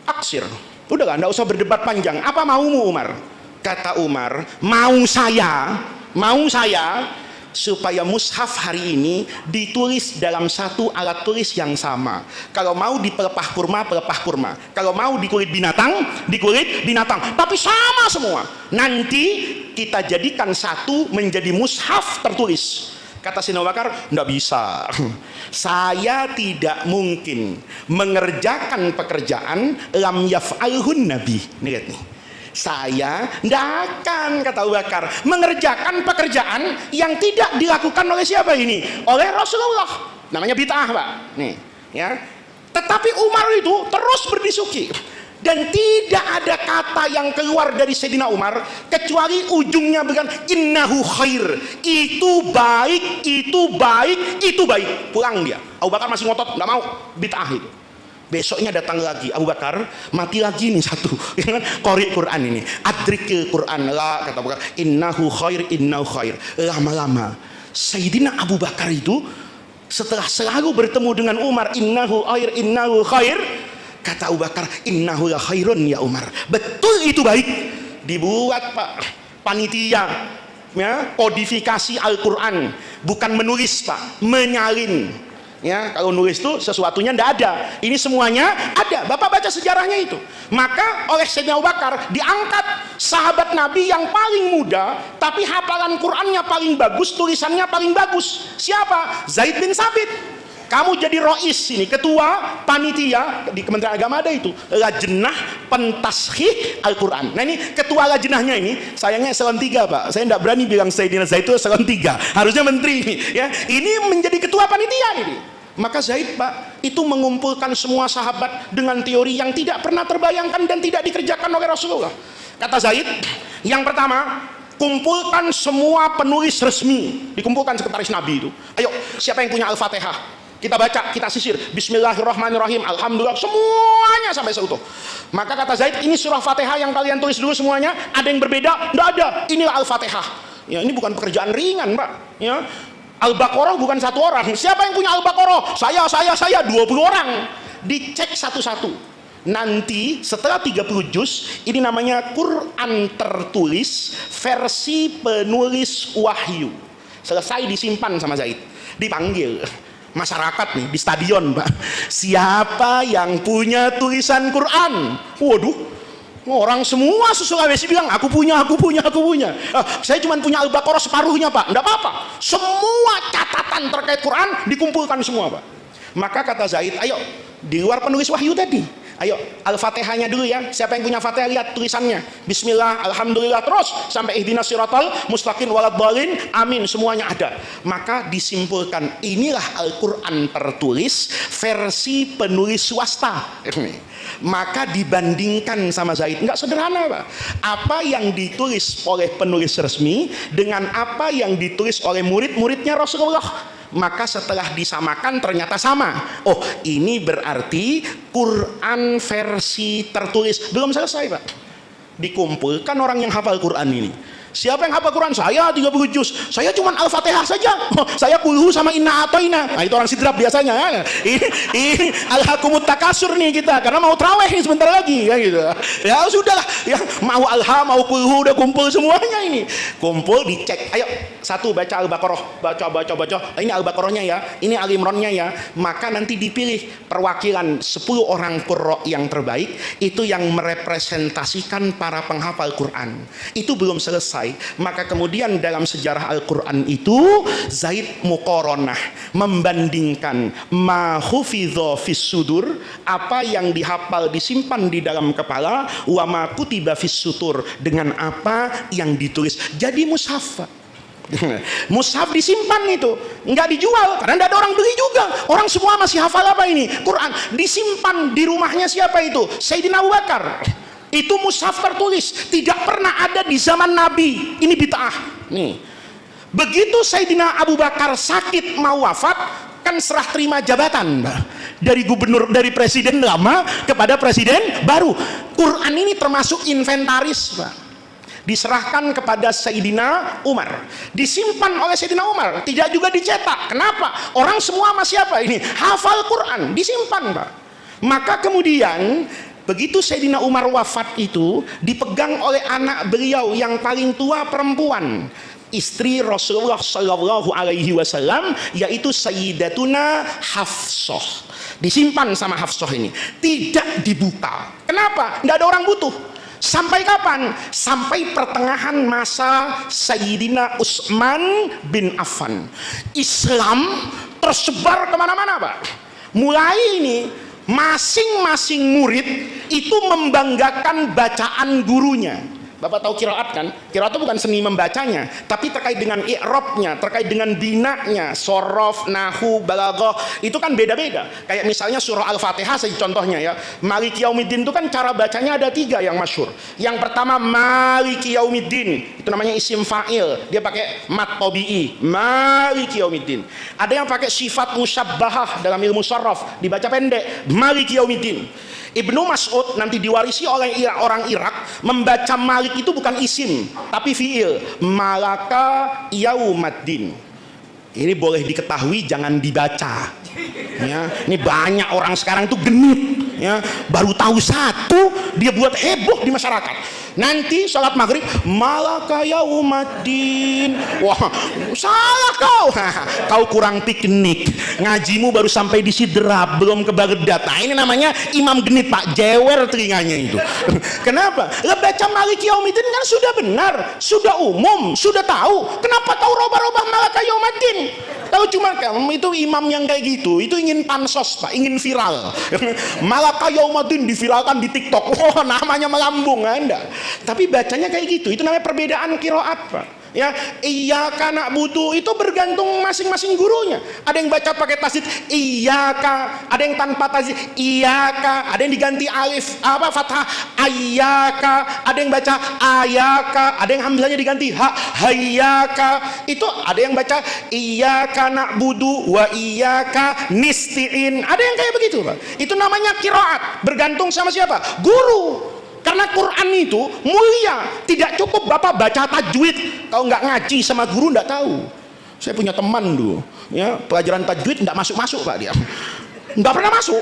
A: aksir. Udahlah, tidak usah berdebat panjang. Apa maumu Umar? Kata Umar, mau saya supaya mushaf hari ini ditulis dalam satu alat tulis yang sama. Kalau mau di pelepah kurma, kalau mau di kulit binatang, tapi sama semua. Nanti kita jadikan satu menjadi mushaf tertulis. Kata Sayyidina Abu Bakar, tidak bisa. Saya tidak mungkin mengerjakan pekerjaan lam yaf'alhun nabi. Nih lihat nih. Saya tidak akan, kata Abu Bakar, mengerjakan pekerjaan yang tidak dilakukan oleh siapa ini? Oleh Rasulullah. Namanya bid'ah Pak. Nih, ya. Tetapi Umar itu terus berdiskusi. Dan tidak ada kata yang keluar dari Sayyidina Umar kecuali ujungnya bilang innahu khair. Itu baik, itu baik, itu baik. Pulang dia. Abu Bakar masih ngotot, nggak mau, bid'ah itu. Besoknya datang lagi Abu Bakar, mati lagi nih satu, qori Quran ini, adrikil Quran lah, kata Abu Bakar, innahu khair. Lama-lama Sayyidina Abu Bakar itu setelah selalu bertemu dengan Umar, innahu khair, Kata Abu Bakar, innahu la khairun ya Umar. Betul itu baik. Dibuat Pak panitia ya, kodifikasi Al-Quran, bukan menulis Pak, menyalin ya. Kalau nulis itu sesuatunya ndak ada, ini semuanya ada. Bapak baca sejarahnya itu. Maka oleh Sayyidina Abu Bakar diangkat sahabat Nabi yang paling muda, tapi hafalan Qurannya paling bagus, tulisannya paling bagus. Siapa? Zaid bin Sabit. Kamu jadi rois ini, ketua panitia di Kementerian Agama ada itu, Lajnah Pentashih Al-Quran. Nah ini ketua lajnahnya ini, sayangnya eselon 3 Pak. Saya tidak berani bilang Sayyidina Zaid itu eselon 3, harusnya menteri ini. Ya, ini menjadi ketua panitia ini. Maka Zaid Pak itu mengumpulkan semua sahabat dengan teori yang tidak pernah terbayangkan dan tidak dikerjakan oleh Rasulullah. Kata Zaid, yang pertama, kumpulkan semua penulis resmi, dikumpulkan sekretaris Nabi itu. Ayo, siapa yang punya Al-Fatihah? Kita baca, kita sisir. Bismillahirrahmanirrahim. Alhamdulillah, semuanya sampai seutuh. Maka kata Zaid, ini surah Fatihah yang kalian tulis dulu semuanya. Ada yang berbeda? Tidak ada. Inilah Al-Fatihah. Ya, ini bukan pekerjaan ringan, Pak. Ya. Al-Baqarah bukan satu orang. Siapa yang punya Al-Baqarah? Saya 20 orang. Dicek satu-satu. Nanti setelah 30 juz, ini namanya Quran tertulis versi penulis wahyu. Selesai disimpan sama Zaid. Dipanggil masyarakat nih di stadion Pak, siapa yang punya tulisan Quran? Waduh, orang semua se-Sulawesi bilang aku punya. Saya cuma punya Al-Baqarah separuhnya Pak. Enggak apa-apa, semua catatan terkait Quran dikumpulkan semua Pak. Maka kata Zaid, ayo di luar penulis wahyu tadi, ayo Al-Fatihahnya dulu ya. Siapa yang punya Fatihah lihat tulisannya. Bismillah, alhamdulillah, terus sampai ihdinas siratal mustaqim waladhdallin, amin, semuanya ada. Maka disimpulkan inilah Al-Quran tertulis versi penulis swasta. Maka dibandingkan sama Zaid, nggak sederhana Pak. Apa yang ditulis oleh penulis resmi dengan apa yang ditulis oleh murid-muridnya Rasulullah. Maka setelah disamakan ternyata sama. Oh, ini berarti Quran versi tertulis. Belum selesai Pak. Dikumpulkan orang yang hafal Quran ini. Siapa yang hafal Quran? Saya 30 juz. Saya cuma Al-Fatihah saja. Saya kulhu sama inna atoina. Nah, itu orang sidrap biasanya. Ya. Ini alhaqumut takasur nih kita. Karena mau traweh nih sebentar lagi. Ya, gitu. Ya sudahlah. Ya, mau alha, mau kulhu udah kumpul semuanya ini. Kumpul dicek. Ayo, satu baca Al-Baqarah. Baca. Ini Al-Baqarahnya ya. Ini Al-Imrannya ya. Maka nanti dipilih perwakilan 10 orang qurra yang terbaik. Itu yang merepresentasikan para penghafal Quran. Itu belum selesai. Maka kemudian dalam sejarah Al-Quran itu Zaid muqaranah, membandingkan ma hufidha fis sudur, apa yang dihafal disimpan di dalam kepala, wa ma kutiba fis sutur, dengan apa yang ditulis. Jadi mushaf. Mushaf disimpan itu, nggak dijual karena nggak ada orang beli juga. Orang semua masih hafal apa ini? Quran. Disimpan di rumahnya siapa itu? Sayyidina Abu Bakar. Itu mushaf tertulis, tidak pernah ada di zaman Nabi. Ini bid'ah. Nih. Begitu Sayyidina Abu Bakar sakit mau wafat, kan serah terima jabatan, Mbak. Dari gubernur, dari presiden lama kepada presiden baru. Quran ini termasuk inventaris, Mbak. Diserahkan kepada Sayyidina Umar, disimpan oleh Sayyidina Umar, tidak juga dicetak. Kenapa? Orang semua masih apa ini? Hafal Quran, disimpan, Pak. Maka kemudian begitu Sayyidina Umar wafat itu dipegang oleh anak beliau yang paling tua perempuan, istri Rasulullah Shallallahu Alaihi Wasallam, yaitu Sayyidatuna Hafsah. Disimpan sama Hafsah ini, tidak dibuka. Kenapa? Tidak ada orang butuh. Sampai kapan? Sampai pertengahan masa Sayyidina Utsman bin Affan. Islam tersebar kemana-mana, Pak. Mulai ini masing-masing murid itu membanggakan bacaan gurunya. Bapak tahu qiraat kan? Qiraat itu bukan seni membacanya, tapi terkait dengan i'rabnya, terkait dengan binanya, sorof, nahu, balaghah, itu kan beda-beda. Kayak misalnya surah Al-Fatihah saja contohnya ya. Maliki Yaumiddin itu kan cara bacanya ada 3 yang masyhur. Yang pertama Maliki Yaumiddin, itu namanya isim fa'il, dia pakai mat tabi'i, Maliki Yaumiddin. Ada yang pakai sifat musyabbahah dalam ilmu sharaf, dibaca pendek, Maliki Yaumiddin. Ibnu Mas'ud nanti diwarisi oleh orang Irak, membaca Malik itu bukan isim tapi fiil, malaka yaumaddin. Ini boleh diketahui, jangan dibaca ya. Ini banyak orang sekarang itu genit ya, baru tahu satu dia buat heboh di masyarakat. Nanti sholat maghrib malaka yaumaddin. Wah, salah kau. Kau kurang piknik, ngajimu baru sampai di Sidrap, belum ke Baghdad. Nah ini namanya imam genit Pak, jewer telinganya itu. Kenapa? Baca Maliki Yaumiddin kan sudah benar, sudah umum, sudah tahu. Kenapa kau robah-robah malaka yaumaddin? Tahu cuma kamu itu imam yang kayak gitu, itu ingin pansos Pak, ingin viral. Malaka yaumaddin diviralkan di TikTok. Oh, namanya melambung Anda. Tapi bacanya kayak gitu, itu namanya perbedaan qiraat Pak. Ya, iyyaka na'budu itu bergantung masing-masing gurunya. Ada yang baca pakai tasdid iyyaka, ada yang tanpa tasdid iyyaka, ada yang diganti alif fathah ayyaka, ada yang baca ayaka, ada yang hamzahnya diganti ha hayyaka. Itu ada yang baca iyyaka na'budu wa iyyaka nistiin. Ada yang kayak begitu Pak. Itu namanya qiraat, bergantung sama siapa? Guru. Karena Quran itu mulia, tidak cukup Bapak baca tajwid. Kalau nggak ngaji sama guru nggak tahu. Saya punya teman dulu, ya, pelajaran tajwid nggak masuk Pak, dia nggak pernah masuk.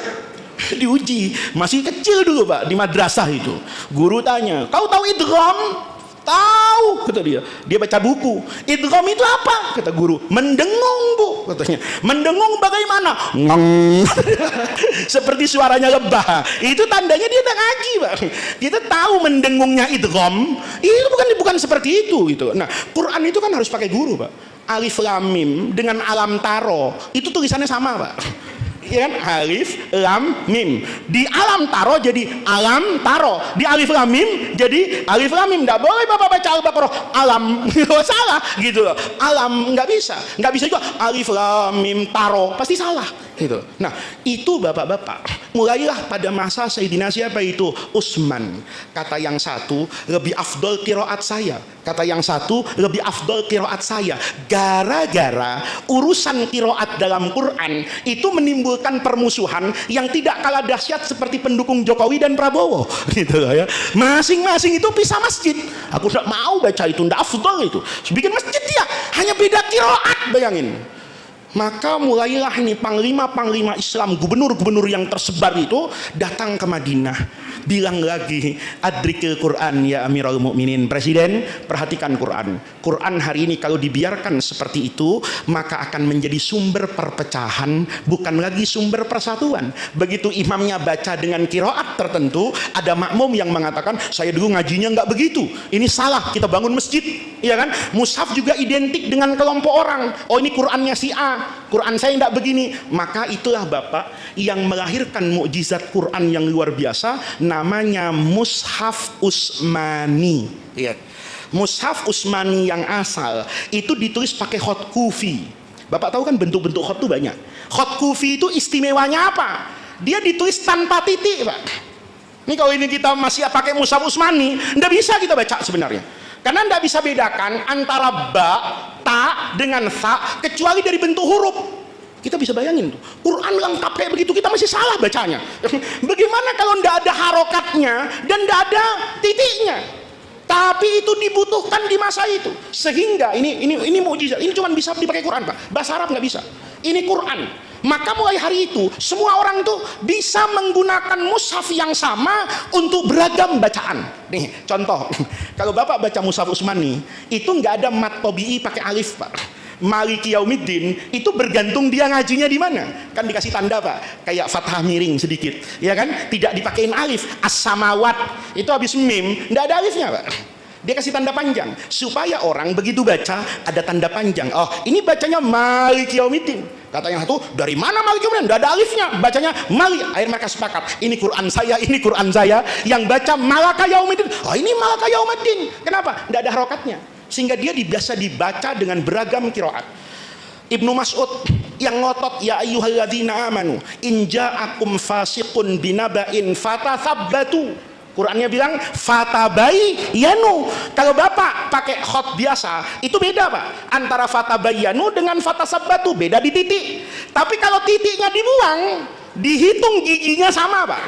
A: Diuji, masih kecil dulu Pak, di madrasah itu. Guru tanya, kau tahu idgham? Tahu, kata dia. Dia baca buku. Idgham itu apa? Kata guru. Mendengung Bu, katanya. Mendengung bagaimana? Ngeng. Seperti suaranya lebah. Itu tandanya dia tak ngaji Pak. Kita tahu mendengungnya idgham. Itu bukan seperti itu gitu. Nah, Quran itu kan harus pakai guru Pak. Alif lam mim dengan alam taro itu tulisannya sama Pak. Ya kan, alif lam mim di alam taro jadi alam taro, di alif lam mim jadi alif lam mim. Nggak boleh Bapak baca Al-Baqarah alam salah gitu loh. Alam nggak bisa juga alif lam mim taro, pasti salah gitu. Nah itu Bapak-bapak, mulailah pada masa Sayyidina siapa itu Utsman. Kata yang satu lebih afdol qiraat saya, kata yang satu lebih afdol qiraat saya. Gara-gara urusan qiraat dalam Quran itu menimbulkan permusuhan yang tidak kalah dahsyat seperti pendukung Jokowi dan Prabowo gitu loh ya. Masing-masing itu pisah masjid. Aku tidak mau baca itu, tidak afdol itu. Bikin masjid dia hanya beda qiraat, bayangin. Maka mulailah ini panglima-panglima Islam, gubernur-gubernur yang tersebar itu datang ke Madinah, bilang lagi adrikil Quran ya Amirul Mukminin. Presiden, perhatikan Quran. Quran hari ini kalau dibiarkan seperti itu maka akan menjadi sumber perpecahan, bukan lagi sumber persatuan. Begitu imamnya baca dengan qiraat tertentu, ada makmum yang mengatakan saya dulu ngajinya nggak begitu, ini salah, kita bangun masjid, ya kan? Mushaf juga identik dengan kelompok orang. Oh ini Qurannya si A, Quran saya tidak begini. Maka itulah Bapak yang melahirkan mukjizat Quran yang luar biasa, namanya Mushaf Utsmani. Lihat, Mushaf Utsmani yang asal itu ditulis pakai khot kufi. Bapak tahu kan bentuk-bentuk khot itu banyak. Khot kufi itu istimewanya apa? Dia ditulis tanpa titik Pak. Ini kalau ini kita masih pakai Mushaf Utsmani, tidak bisa kita baca sebenarnya. Karena tidak bisa bedakan antara ba, ta dengan sa kecuali dari bentuk huruf. Kita bisa bayangin tuh, Quran lengkap kayak begitu kita masih salah bacanya. Bagaimana kalau tidak ada harokatnya dan tidak ada titiknya? Tapi itu dibutuhkan di masa itu. Sehingga ini mukjizat. Ini cuma bisa dipakai Quran Pak. Bahasa Arab nggak bisa. Ini Quran. Maka mulai hari itu semua orang tuh bisa menggunakan mushaf yang sama untuk beragam bacaan. Nih contoh, kalau Bapak baca Mushaf Utsmani itu nggak ada mat tobi'i pakai alif Pak. Maliki Yaumiddin itu bergantung dia ngajinya di mana. Kan dikasih tanda Pak, kayak fathah miring sedikit, ya kan? Tidak dipakein alif. As-samawat itu habis mim, nggak ada alifnya Pak. Dia kasih tanda panjang supaya orang begitu baca ada tanda panjang. Oh, ini bacanya Maliki Yaumiddin. Kata yang satu, dari mana Maliki Yaumiddin? Tidak ada alifnya, bacanya Mali. Akhirnya mereka sepakat, ini Quran saya, ini Quran saya. Yang baca Malaka Yaumiddin. Oh, ini Malaka Yaumiddin. Kenapa? Tidak ada harokatnya. Sehingga dia biasa dibaca dengan beragam qiraat. Ibnu Mas'ud yang ngotot, ya ayyuhalladzina amanu in ja'akum fasiqun binaba'in fatatsabbatu. Qurannya bilang fatabayyanu. Kalau Bapak pakai khot biasa itu beda Pak, antara fatabayyanu dengan fatasabbatu, beda di titik. Tapi kalau titiknya dibuang, dihitung giginya sama Pak.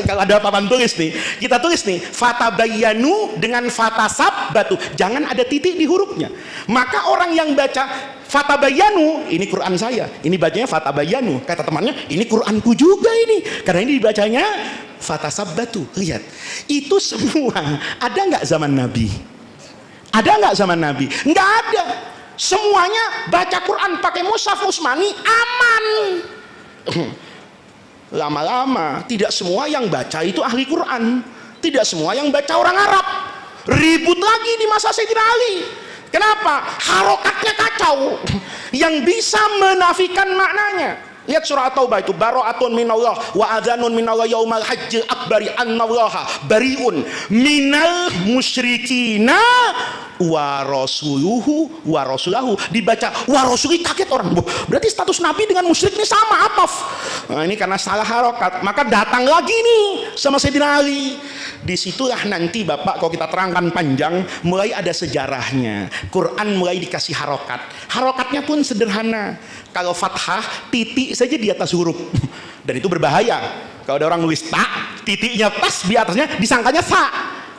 A: Kalau ada papan tulis nih, kita tulis nih fatabayyanu dengan fatasabbatu, jangan ada titik di hurufnya. Maka orang yang baca Fatabayanu, ini Quran saya, ini bacanya fatabayanu. Kata temannya, ini Quranku juga ini, karena ini dibacanya fatasabbatu. Lihat, itu semua ada nggak zaman Nabi? Ada nggak zaman Nabi? Nggak ada. Semuanya baca Quran pakai mushaf Utsmani aman. Lama-lama tidak semua yang baca itu ahli Quran, tidak semua yang baca orang Arab. Ribut lagi di masa Sayyidina Ali. Kenapa? Harokatnya kacau, yang bisa menafikan maknanya. Lihat surah At-Taubah itu, bara'atun minallah wa adzanun minallah yaumal hajjil akbari annallaha bariun minal musyrikina wa rasuluhu wa rasulahu. Dibaca wa rasuli, kaget orang. Berarti status Nabi dengan musyrik ini sama, ataf. Nah, ini karena salah harokat, maka datang lagi nih sama Sayyidina Ali. Disitulah nanti Bapak, kalau kita terangkan panjang, mulai ada sejarahnya. Quran mulai dikasih harokat. Harokatnya pun sederhana. Kalau fathah, titik saja di atas huruf, dan itu berbahaya. Kalau ada orang nulis ta, titiknya pas di atasnya, disangkanya sa,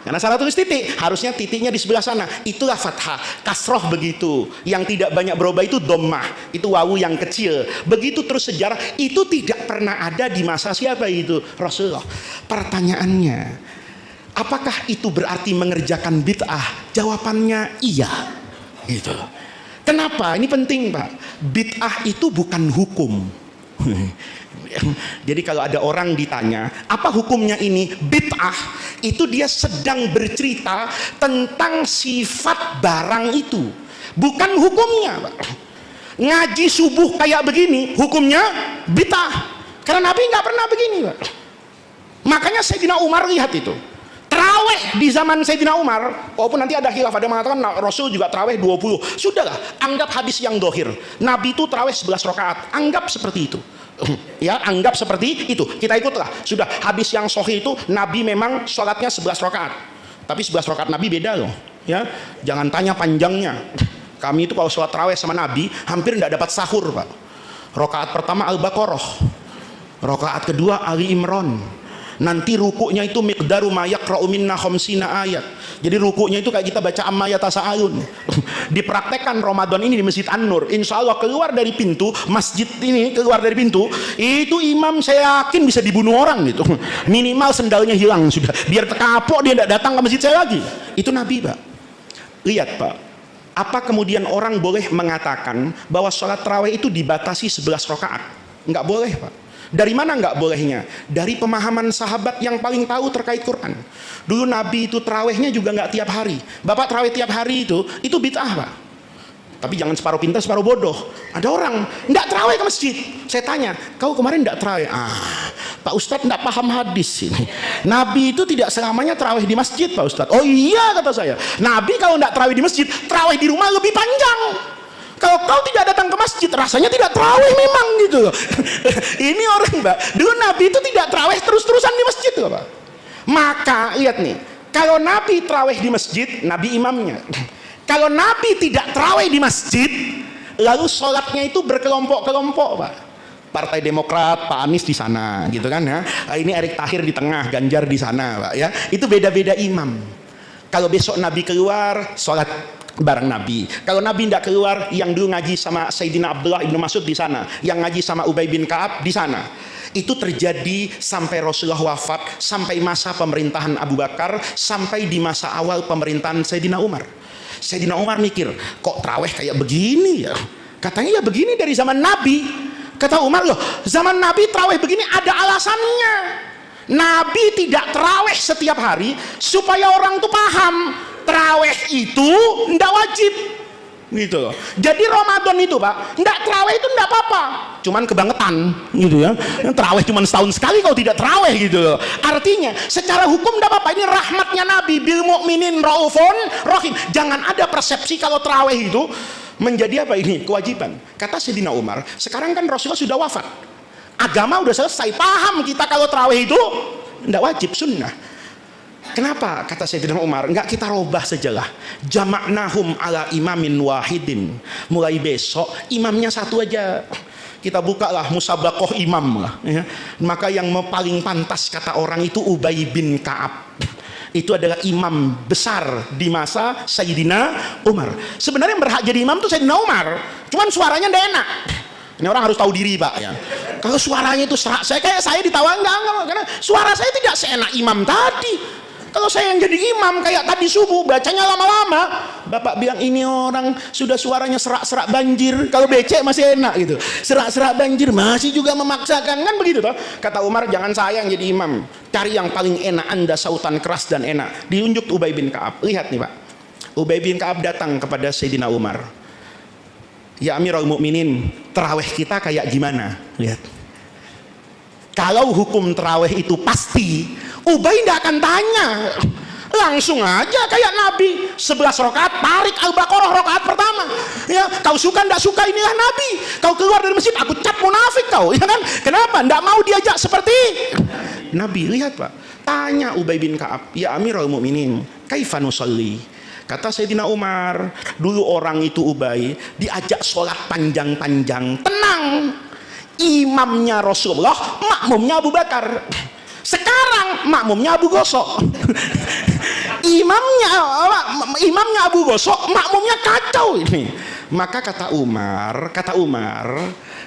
A: karena salah tulis titik. Harusnya titiknya di sebelah sana. Itulah fathah. Kasroh begitu. Yang tidak banyak berubah itu dhammah, itu wawu yang kecil. Begitu terus sejarah. Itu tidak pernah ada di masa siapa itu? Rasulullah. Pertanyaannya, apakah itu berarti mengerjakan bid'ah? Jawabannya iya. Gitu. Kenapa? Ini penting, Pak. Bid'ah itu bukan hukum. Jadi kalau ada orang ditanya, apa hukumnya ini? Bid'ah itu dia sedang bercerita tentang sifat barang itu, bukan hukumnya, Pak. Ngaji subuh kayak begini, hukumnya bid'ah. Karena Nabi nggak pernah begini, Pak. Makanya Sayyidina Umar, lihat itu. Terawih di zaman Sayyidina Umar, walaupun nanti ada khilaf, ada yang mengatakan Rasul juga terawih 20. Sudahlah, anggap hadis yang dohir. Nabi itu terawih 11 rakaat. Anggap seperti itu. Ya, anggap seperti itu. Kita ikutlah. Sudah, hadis yang sahih itu Nabi memang sholatnya 11 rakaat. Tapi 11 rakaat Nabi beda loh. Ya, jangan tanya panjangnya. Kami itu kalau sholat terawih sama Nabi hampir tidak dapat sahur, Pak. Rakaat pertama Al-Baqarah, rakaat kedua Ali Imran. Nanti rukuknya itu miqdaru ma yaqra'u minna khamsina ayat. Jadi rukuknya itu kayak kita baca amma yatasaalun. Dipraktekkan Ramadan ini di Masjid An-Nur. Insya Allah keluar dari pintu masjid ini, keluar dari pintu itu imam saya yakin bisa dibunuh orang gitu. Minimal sendalnya hilang sudah, biar kapok dia tidak datang ke masjid saya lagi. Itu Nabi, Pak. Lihat, Pak. Apa kemudian orang boleh mengatakan bahwa sholat tarawih itu dibatasi 11 rakaat? Enggak boleh, Pak. Dari mana nggak bolehnya? Dari pemahaman sahabat yang paling tahu terkait Quran. Dulu Nabi itu terawihnya juga nggak tiap hari. Bapak terawih tiap hari itu bid'ah, Pak. Tapi jangan separuh pintar separuh bodoh. Ada orang nggak terawih ke masjid. Saya tanya, kau kemarin nggak terawih? Pak Ustadz nggak paham hadis ini. Nabi itu tidak selamanya terawih di masjid, Pak Ustadz. Oh iya, kata saya. Nabi kalau nggak terawih di masjid, terawih di rumah lebih panjang. Kalau kau tidak datang ke masjid, rasanya tidak terawih memang gitu. Ini orang, Mbak. Dulu Nabi itu tidak terawih terus-terusan di masjid, Pak. Maka lihat nih, kalau Nabi terawih di masjid, Nabi imamnya. Kalau Nabi tidak terawih di masjid, lalu sholatnya itu berkelompok-kelompok, Pak. Partai Demokrat, Pak Anies di sana, gitu kan ya. Ini Erick Thohir di tengah, Ganjar di sana, Pak ya. Itu beda-beda imam. Kalau besok Nabi keluar, sholat bareng Nabi. Kalau Nabi tidak keluar, yang dulu ngaji sama Sayyidina Abdullah ibnu Mas'ud di sana, yang ngaji sama Ubay bin Ka'ab di sana. Itu terjadi sampai Rasulullah wafat, sampai masa pemerintahan Abu Bakar, sampai di masa awal pemerintahan Sayyidina Umar. Sayyidina Umar mikir, kok terawih kayak begini ya? Katanya ya begini dari zaman Nabi. Kata Umar, loh zaman Nabi terawih begini ada alasannya. Nabi tidak terawih setiap hari supaya orang tuh paham terawih itu tidak wajib gitu loh. Jadi Ramadan itu, Pak, tidak terawih itu tidak apa-apa, cuman kebangetan gitu ya. Terawih cuman setahun sekali kalau tidak terawih gitu loh. Artinya secara hukum tidak apa-apa. Ini rahmatnya Nabi, bil mu'minin raufun rahim. Jangan ada persepsi kalau terawih itu menjadi apa ini kewajiban. Kata Sayyidina Umar, sekarang kan Rasulullah sudah wafat, agama udah selesai, paham kita kalau terawih itu tidak wajib, sunnah. Kenapa? Kata Sayyidina Umar, enggak kita robah sajalah. Jama'nahum ala imamin wahidin. Mulai besok imamnya satu aja. Kita bukalah musabaqah imam lah ya. Maka yang paling pantas kata orang itu Ubay bin Ka'ab. Itu adalah imam besar di masa Sayyidina Umar. Sebenarnya yang berhak jadi imam itu Sayyidina Umar, cuman suaranya tidak enak. Ini orang harus tahu diri Pak ya. Kalau suaranya itu serak, saya ditawa enggak, karena suara saya tidak seenak imam tadi. Kalau saya yang jadi imam kayak tadi subuh bacanya lama-lama, Bapak bilang ini orang sudah suaranya serak-serak banjir. Kalau becek masih enak gitu, serak-serak banjir masih juga memaksakan, kan begitu toh. Kata Umar, jangan saya yang jadi imam, cari yang paling enak, Anda sautan keras dan enak. Diunjuk Ubay bin Ka'ab. Lihat nih Pak, Ubay bin Ka'ab datang kepada Sayyidina Umar, ya Amirul Mukminin, terawih kita kayak gimana? Lihat, kalau hukum terawih itu pasti, Ubay tidak akan tanya, langsung aja kayak Nabi 11 rakaat, tarik Al-Baqarah rakaat pertama. Ya, kau suka tidak suka, inilah Nabi. Kau keluar dari masjid, aku cap munafik kau, ya kan? Kenapa? Tidak mau diajak seperti Nabi. Lihat Pak, tanya Ubay bin Ka'ab, ya Amirul Mukminin, kaifa nusalli? Kata Sayyidina Umar, dulu orang itu Ubay diajak sholat panjang-panjang, tenang. Imamnya Rasulullah, makmumnya Abu Bakar. Sekarang makmumnya Abu Gosok. imamnya Abu Gosok, makmumnya kacau ini. Maka kata Umar,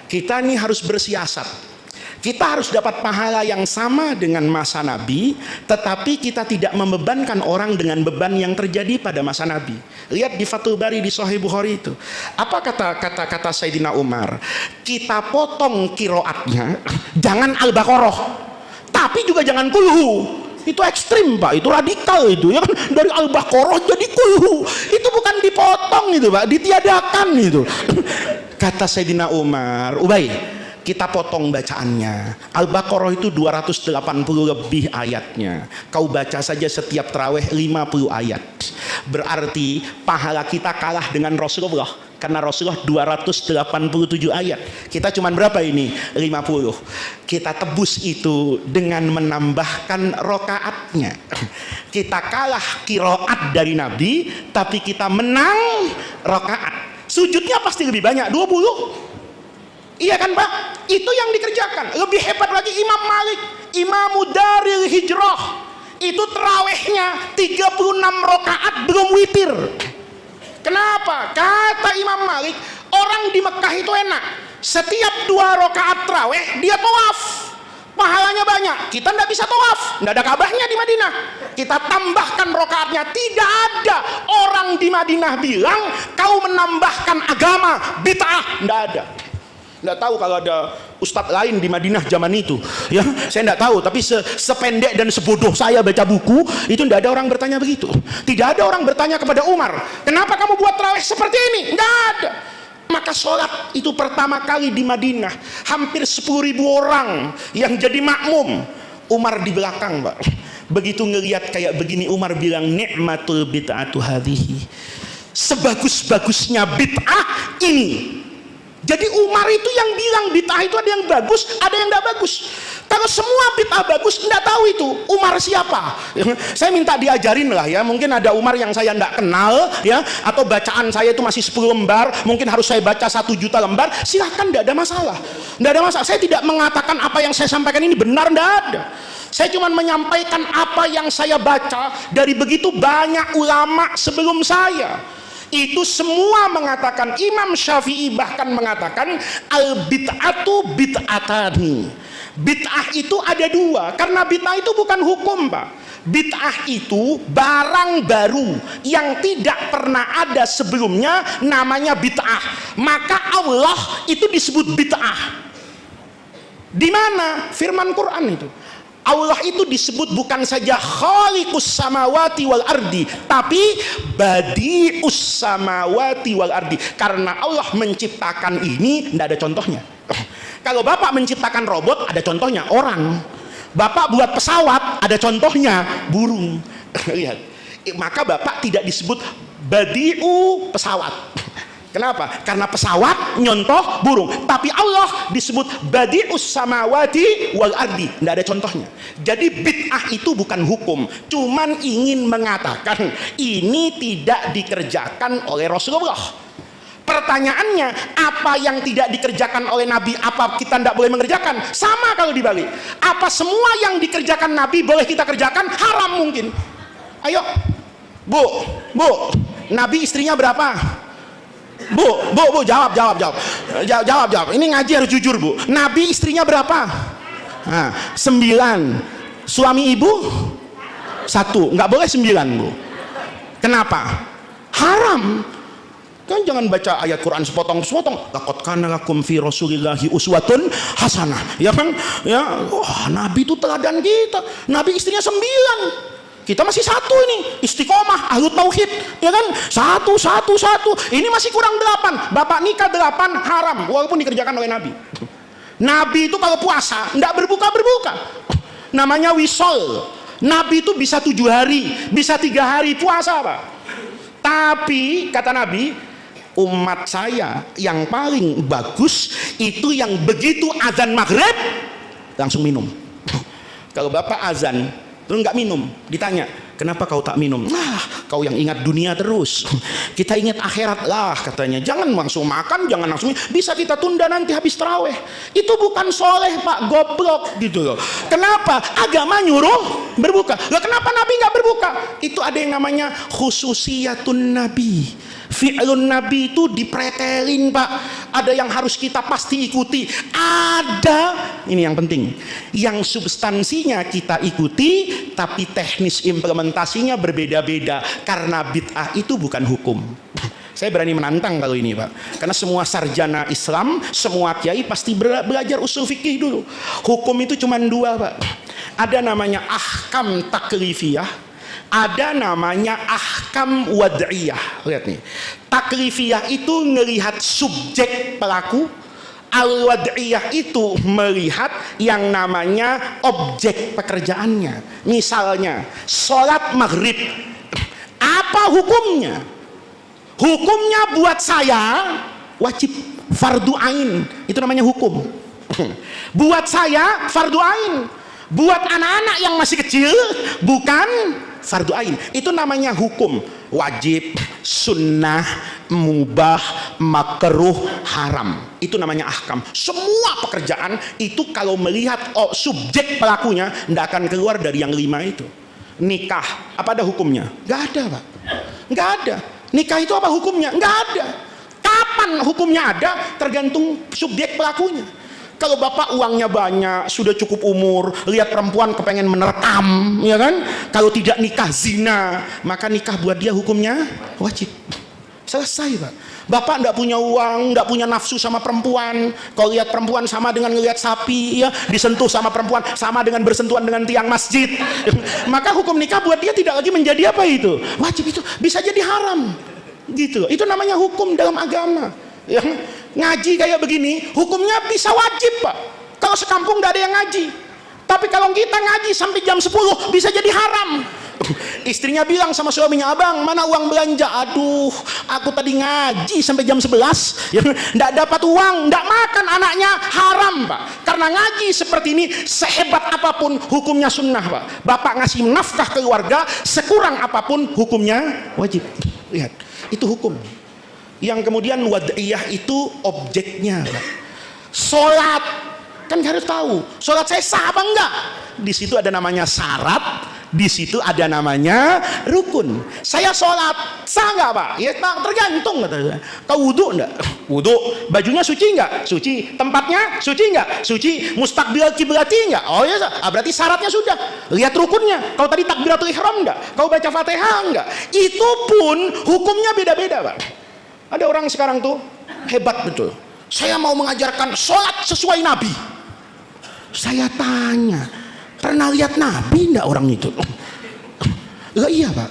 A: kita ini harus bersiasat. Kita harus dapat pahala yang sama dengan masa Nabi, tetapi kita tidak membebankan orang dengan beban yang terjadi pada masa Nabi. Lihat di Fathul Bari di Sahih Bukhari itu. Apa kata Sayyidina Umar? Kita potong kiroatnya, jangan Al-Baqarah, tapi juga jangan kulhu. Itu ekstrim Pak, itu radikal itu ya kan, dari Al-Baqarah jadi kulhu. Itu bukan dipotong itu Pak, ditiadakan itu. Kata Sayyidina Umar, Ubay, kita potong bacaannya. Al-Baqarah itu 280 lebih ayatnya. Kau baca saja setiap tarawih 50 ayat. Berarti pahala kita kalah dengan Rasulullah, karena Rasulullah 287 ayat. Kita cuma berapa ini? 50. Kita tebus itu dengan menambahkan rokaatnya. Kita kalah kiroat dari Nabi, tapi kita menang rokaat. Sujudnya pasti lebih banyak, 20. Iya kan Pak? Itu yang dikerjakan. Lebih hebat lagi Imam Malik, Imamu Daril Hijrah, itu terawihnya 36 rakaat belum witir. Kenapa? Kata Imam Malik, orang di Mekah itu enak, setiap 2 rakaat terawih dia tawaf, pahalanya banyak. Kita tidak bisa tawaf, tidak ada Ka'bahnya di Madinah. Kita tambahkan rakaatnya. Tidak ada orang di Madinah bilang kau menambahkan agama bid'ah, tidak ada. Tidak tahu kalau ada ustadz lain di Madinah zaman itu ya, saya tidak tahu, tapi sependek dan sebodoh saya baca buku itu tidak ada orang bertanya begitu. Tidak ada orang bertanya kepada Umar, kenapa kamu buat tarawih seperti ini? Tidak ada. Maka sholat itu pertama kali di Madinah hampir 10.000 orang yang jadi makmum. Umar di belakang Pak, begitu ngelihat kayak begini Umar bilang, ni'matul bid'atu hadhihi, sebagus-bagusnya bid'ah ini. Jadi Umar itu yang bilang bid'ah itu ada yang bagus, ada yang tidak bagus. Kalau semua bid'ah bagus, tidak tahu itu Umar siapa. Saya minta diajarin lah ya, mungkin ada Umar yang saya tidak kenal ya, atau bacaan saya itu masih 10 lembar, mungkin harus saya baca 1 juta lembar, silahkan, tidak ada masalah. Tidak ada masalah. Saya tidak mengatakan apa yang saya sampaikan ini benar, tidak ada. Saya cuma menyampaikan apa yang saya baca dari begitu banyak ulama sebelum saya. Itu semua mengatakan, Imam Syafi'i bahkan mengatakan al-bid'atu bid'atani. Bid'ah itu ada 2, karena bid'ah itu bukan hukum Pak. Bid'ah itu barang baru yang tidak pernah ada sebelumnya, namanya bid'ah. Maka Allah itu disebut bid'ah. Di mana? Firman Quran itu. Allah itu disebut bukan saja khaliqus samawati wal ardi, tapi badius samawati wal ardi. Karena Allah menciptakan ini, tidak ada contohnya. Kalau Bapak menciptakan robot, ada contohnya orang. Bapak buat pesawat, ada contohnya burung. Lihat, maka Bapak tidak disebut badiu pesawat. Kenapa? Karena pesawat nyontoh burung, tapi Allah disebut badius samawati wal ardi, tidak ada contohnya. Jadi bid'ah itu bukan hukum, cuman ingin mengatakan ini tidak dikerjakan oleh Rasulullah. Pertanyaannya, apa yang tidak dikerjakan oleh Nabi, apa kita tidak boleh mengerjakan? Sama kalau dibalik, apa semua yang dikerjakan Nabi boleh kita kerjakan? Haram mungkin. Ayo, Bu, Nabi istrinya berapa? Bu, jawab. Ini ngaji harus jujur, Bu. Nabi istrinya berapa? Nah, 9. Suami ibu 1. Nggak boleh 9, Bu. Kenapa? Haram. Kan jangan baca ayat Quran sepotong-sepotong. Laqad kana lakum fi rasulillahi uswatun hasanah. Ya kan? Ya, wah, Nabi itu teladan kita. Nabi istrinya 9. Kita masih 1 ini, istiqomah, ahlu tauhid, ya kan? 1. Ini masih kurang 8. Bapak nikah 8 haram, walaupun dikerjakan oleh Nabi. Nabi itu kalau puasa, enggak berbuka. Namanya wisol. Nabi itu bisa 7 hari, bisa 3 hari puasa, Pak. Tapi, kata Nabi, umat saya yang paling bagus, itu yang begitu azan maghrib, langsung minum. Kalau Bapak azan, terus nggak minum, ditanya, kenapa kau tak minum? Kau yang ingat dunia terus. Kita ingat akhirat lah, katanya. Jangan langsung makan, jangan langsung. Bisa kita tunda nanti habis taraweh. Itu bukan soleh, Pak, goblok gitu loh. Kenapa? Agama nyuruh berbuka. Loh, kenapa Nabi nggak berbuka? Itu ada yang namanya khususiyatun Nabi. Fi'lun Nabi itu dipretelin, Pak. Ada yang harus kita pasti ikuti. Ada, ini yang penting, yang substansinya kita ikuti, tapi teknis implementasinya berbeda-beda. Karena bid'ah itu bukan hukum. Saya berani menantang kalau ini, Pak. Karena semua sarjana Islam, semua kiai pasti belajar usul fikih dulu. Hukum itu cuma 2, Pak. Ada namanya ahkam taklifiyah, ada namanya ahkam wad'iyah. Lihat nih, taklifiyah itu melihat subjek pelaku, al-wad'iyah itu melihat yang namanya objek pekerjaannya. Misalnya sholat maghrib, apa hukumnya? Hukumnya buat saya wajib, fardu ain, itu namanya hukum. Buat saya fardu ain, buat anak-anak yang masih kecil bukan fardu ain. Itu namanya hukum. Wajib, sunnah, mubah, makruh, haram. Itu namanya ahkam. Semua pekerjaan itu kalau melihat subjek pelakunya tidak akan keluar dari yang 5 itu. Nikah, apa ada hukumnya? Nggak ada, Pak. Nggak ada. Nikah itu apa hukumnya? Nggak ada. Kapan hukumnya ada? Tergantung subjek pelakunya. Kalau Bapak uangnya banyak, sudah cukup umur, lihat perempuan kepengen menerkam, ya kan? Kalau tidak nikah zina, maka nikah buat dia hukumnya wajib. Selesai, Pak. Bapak tidak punya uang, tidak punya nafsu sama perempuan. Kalau lihat perempuan sama dengan ngelihat sapi, ya, disentuh sama perempuan sama dengan bersentuhan dengan tiang masjid. Maka hukum nikah buat dia tidak lagi menjadi apa itu? Wajib, itu bisa jadi haram. Gitu. Itu namanya hukum dalam agama. Ya, ngaji kayak begini hukumnya bisa wajib, Pak, kalau sekampung tidak ada yang ngaji. Tapi kalau kita ngaji sampai jam 10 bisa jadi haram. Istrinya bilang sama suaminya, abang mana uang belanja? Aduh, aku tadi ngaji sampai jam 11 ya, tidak dapat uang, tidak makan anaknya, haram, Pak. Karena ngaji seperti ini, sehebat apapun hukumnya sunnah, Pak. Bapak ngasih nafkah keluarga sekurang apapun hukumnya wajib. Lihat, itu hukum. Yang kemudian wad'iyah itu objeknya. Sholat, kan harus tahu sholat saya sah apa enggak. Di situ ada namanya syarat, di situ ada namanya rukun. Saya sholat sah enggak, Pak? Ya tergantung, katanya. Kau wudhu enggak? Wudhu. Bajunya suci enggak? Suci. Tempatnya suci enggak? Suci. Mustaqbil kiblati enggak? Oh ya, berarti syaratnya sudah. Lihat rukunnya. Kau tadi takbiratul ihram enggak? Kau baca Fatihah enggak? Itu pun hukumnya beda-beda, Pak. Ada orang sekarang tuh hebat betul. Saya mau mengajarkan sholat sesuai Nabi. Saya tanya, pernah lihat Nabi enggak orang itu? Loh, iya, Pak.